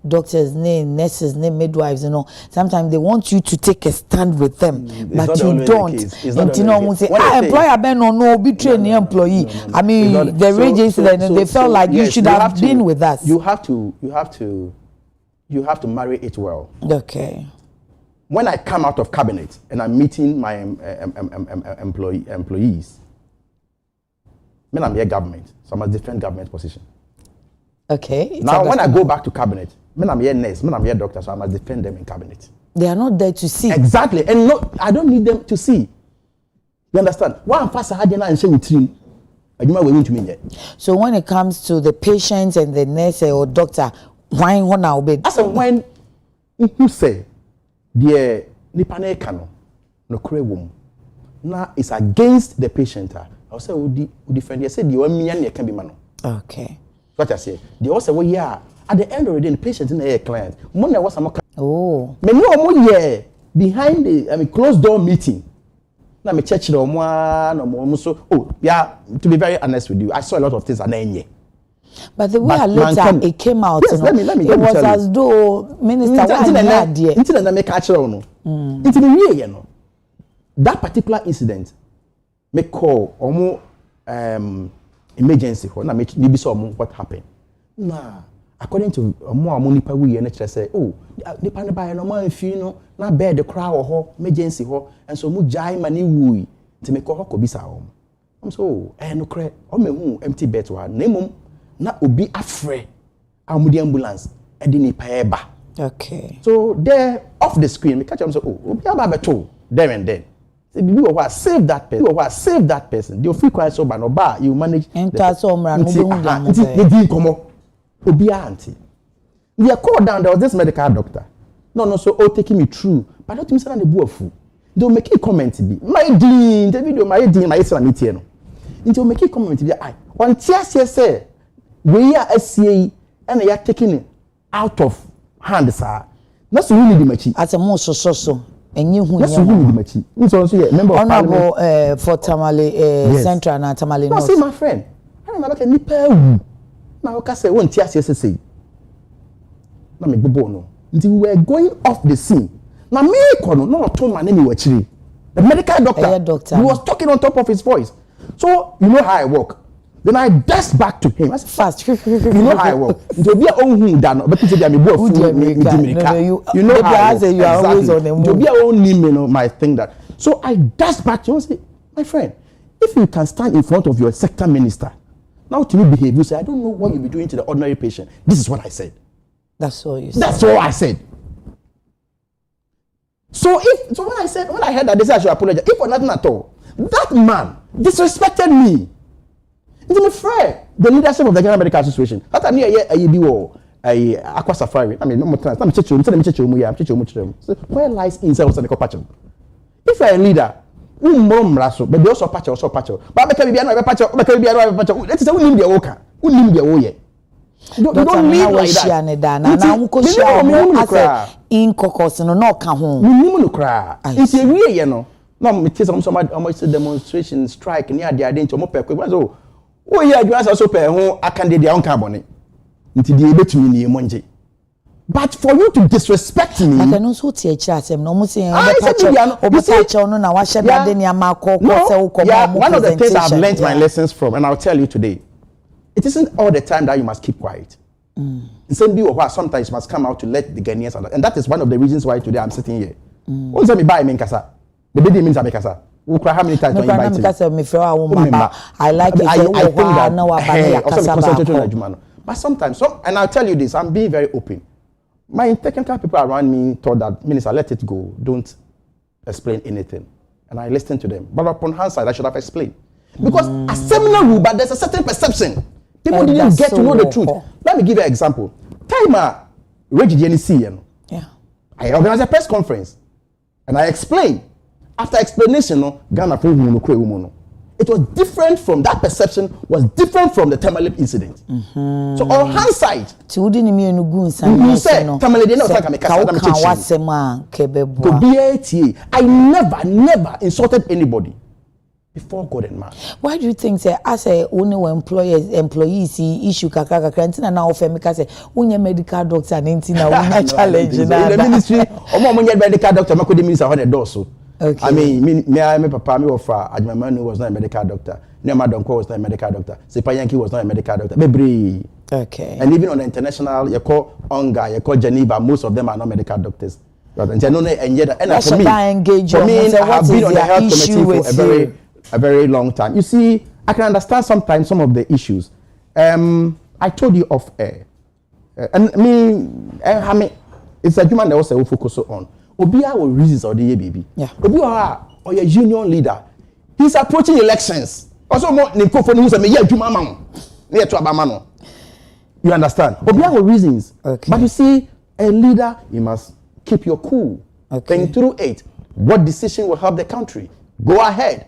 doctors, nurses, midwives, sometimes they want you to take a stand with them, but you don't. And say, employer no betray the employee. No. I mean, the rage incident, they felt like you should have been with us. You have to marry it well. Okay. When I come out of cabinet and I'm meeting my employees, when I'm here government, so I must defend government position. Okay. Now, when I go back to cabinet, when I'm here nurse, when I'm here doctor, so I must defend them in cabinet. They are not there to see. Exactly. And no, I don't need them to see. You understand? One fast I and say with him. So when it comes to the patients and the nurse or doctor, why now be? As when who say the nipane kano no kure wom. Now it's against the patient. I say we defend. I say the one million can be mano. Okay. What I say. They also well yeah. At the end of the day, the patient in the client. Money was some. Oh. Me no more yeah behind the closed door meeting. Now me church no more so. Oh yeah. To be very honest with you, I saw a lot of things and then yeah. But the way later it came out, yes, let me it was as though minister was there. Until I make actual no. Until the way you know. That particular incident. Me call emergency for na maybe some what happened. Nah, according to more nipa we NHS say, oh, nipa ne buy no man fee no na bed the crowd or emergency ho and so mu jai mani wui to make ho kobisa om. I'm so no cre o me hu empty bed wa na mum na obi afre amudi ambulance e di nipa eba. Okay. So there off the screen me catch am so oh obi aba beto there and then. Save that person. Save that person. The free quiet so no bar you manage. Enter some ran they didn't come up. Obi auntie. We are called down. There was this medical doctor. No, so taking me through. But not me say na the fool. They make a comment be. My dean, the video my dean my son meet no. Until make a comment be I. On TS say we are SCA and they are taking it out of hand sir. Not so really the machi. As a more so. And you member honorable for Tamale Central and Tamale North. No, see my friend. I don't know about any pew. Now, I say one TSSA. Now, me bobo no. Until we were going off the scene. Now, me kono no told my name actually. The medical doctor. He was talking on top of his voice. So you know how I work. Then I dash back to him. I said, fast. You know how I work. To be a own done, but to be a boy you know how I work. You are always on the move. To be a own name, my thing that. So I dash back to him and say, my friend, if you can stand in front of your sector minister, now to me behave, you say, I don't know what you'll be doing to the ordinary patient. This is what I said. That's all you said. That's all I said. So when I heard that they said I should apologize, if for nothing at all, that man disrespected me. It's my friend, the leadership of the Ghana Medical Association. That time here aqua safari. I mean, no more times. Where lies inside was the patch. If you're a leader, but they also patch. But make be another patch. Let's say we need the worker. We need the way. You don't need like that. It's a way, you know. No, me tell some almost demonstration strike near the identity of Mopek. So, oh, yeah, you answer so pay who I can do their own carbon. Until the able to me money. But for you to disrespect me, I can also teach us. No, one of the things I've learned my lessons from, and I'll tell you today, it isn't all the time that you must keep quiet. Sometimes you must come out to let the Ghanaians understand. And that is one of the reasons why today I'm sitting here. What's me buy me kasa? The baby means I'm kasa. How many times do you invite me? I like it. I think that but sometimes, and I'll tell you this, I'm being very open. My technical people around me thought that, Minister, let it go. Don't explain anything. And I listened to them. But upon hindsight, I should have explained. Because a seminar rule, but there's a certain perception. People didn't get to know the truth. Let me give you an example. Time yeah. I organized a press conference. And I explained. After explanation, Ghana it was different from that perception, was different from the Tamalip incident. So on hindsight, you said Tamalip did not I never insulted anybody before God and man. Why do you think say as a only employees issue kakaka krantina na offer me say unye medical doctor and na una challenge na in the ministry omo medical doctor makodi minister on the door so. Okay. I mean, me papa me offer Adjumamanu was not a medical doctor. Nema Donko was not a medical doctor. Sepayanki was not a medical doctor. Bebre. Okay. And even on the international, you call Onga, you call Geneva, most of them are not medical doctors. And for me, I have been on the health committee for a very long time. You see, I can understand sometimes some of the issues. I told you off air. And me, it's a human that also focus on. Obia will reasons or the year baby. Yeah. Obia or your union leader. He's approaching elections. Also, more Nico for news and me, yeah, near to Abamano. You understand? Obia will reasons. Okay. But you see, a leader, you must keep your cool. Okay. Think through it. What decision will help the country? Go ahead.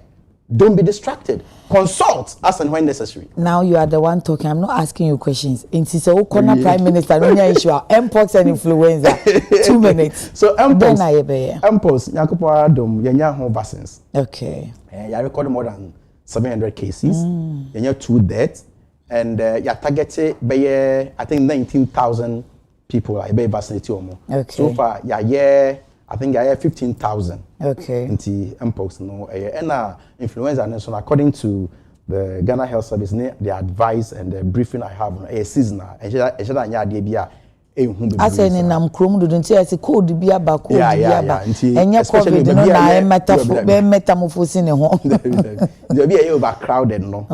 Don't be distracted. Consult as and when necessary. Now you are the one talking. I'm not asking you questions. In Sisa corner Prime Minister, no issue. Mpox and influenza. 2 minutes. So Mpox, Nyakupo Adam, yenya home vaccines. Okay. You recorded more than 700 cases. Yenya 2 deaths, and you targeted by I think 19,000 people are be vaccinated or more. Okay. So far, I think I have 15,000. Okay. Into Mpox no, and influenza and so according to the Ghana Health Service, the advice and the briefing I have on a seasonal. I should as any nam krom do nti ese code bia ba code bia ba enye covid no na metamorphose ne ho there be overcrowded no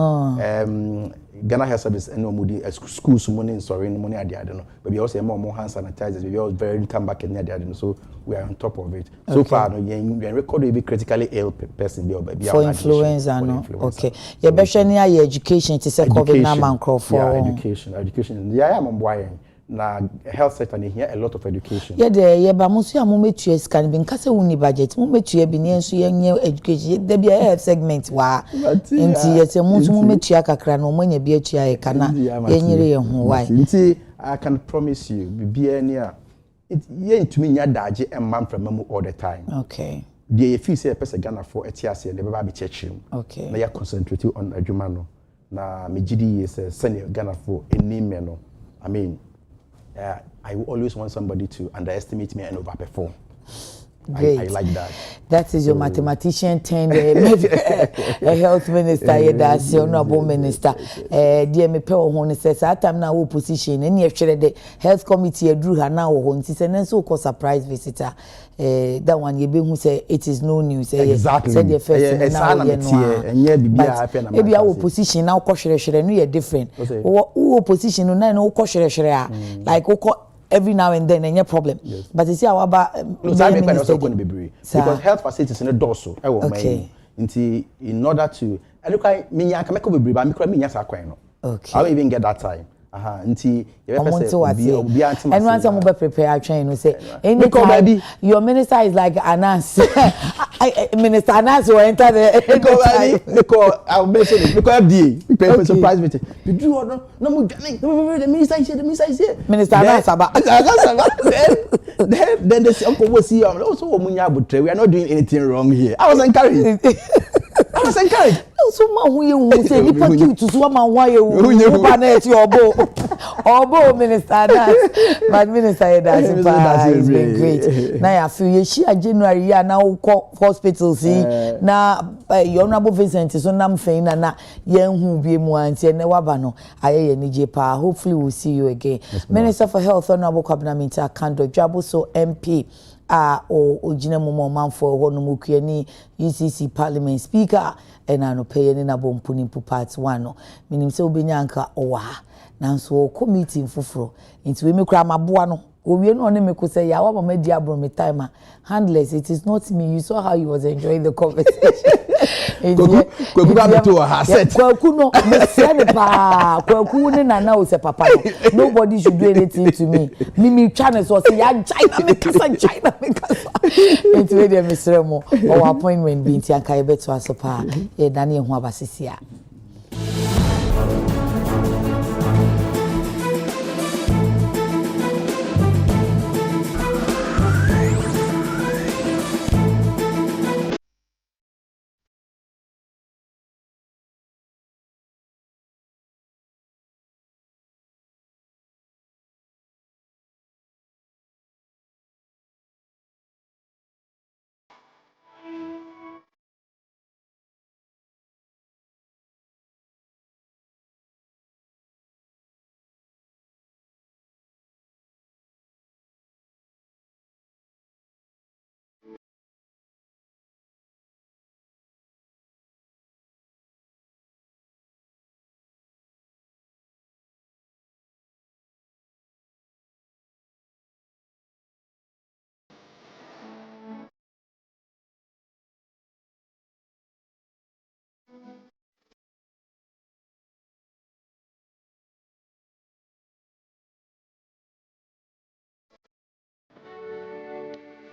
Ghana Health Service and no mudi schools money sorry money at the other no but we also more hand sanitizers we all very come back in the other so we are on top of it so far no we record every critically ill person be for influenza no okay you be hwe ne education it is a covid na man crop for education yeah I'm boy na health sector here a lot of education yeah there yeah ba musu ya mometu scan bi nkase woni budget mometu bi ne enso yenye education there be a health segment wa nti yete musu mometu akakra no manya bi atua e kana yenyere ye ho why nti I can promise you bibia ni a ye ntumi nya daje emman from mu all the time okay the fee say person Ghana for etiase de baba be chechim okay na ya concentrate on adwuma no na megidi is senior Ghana for enime no I mean I will always want somebody to underestimate me and overperform. I like that. That is your mathematician turned a health minister. That's your honorable minister. Dear me, Pearl Horn says, I am now opposition. And if the health committee drew her now, and so called surprise visitor. That one you be who say it is no news. Exactly. Said the first maybe our opposition now question no different. Who opposition no question like every now and then any problem. Yes. But you see our because health facilities in the dorsal. Okay. In order to look at me I can make be but okay. I don't even get that time. And once I'm prepare train say anytime your minister is like an answer. Minister Anas will enter the because I'll mention it because FDA prepare surprise meeting. You do no the minister is here, the minister is here. Minister Anas then the uncle will see also Budgetary. We are not doing anything wrong here. I was encouraged. So man who say ni paki to so man why you panet obo minister Anas but minister that's been great. Now I feel you share January ya now hospital see na your honorable Vincent so nam fein na yen hu bi mu anti na waba no aye ni je pa. Hopefully we'll see you again. Minister for Health Honorable Kwabena Mintah Kando Dwabo so MP ojina momo manfo ho no mukuani UCC Parliament Speaker enano peye ni na bompuni part 1 no minim se obenyanka owa nanso committee mfufuro nti we mekura maboa no owie no ne mekose ya wa mama di abro me time handless. It is not me. You saw how he was enjoying the conversation. Nobody should do anything to me. Mimi channels was China into the Nsroma or appointment being Tianka beto asopa. Daniel Huabasisia.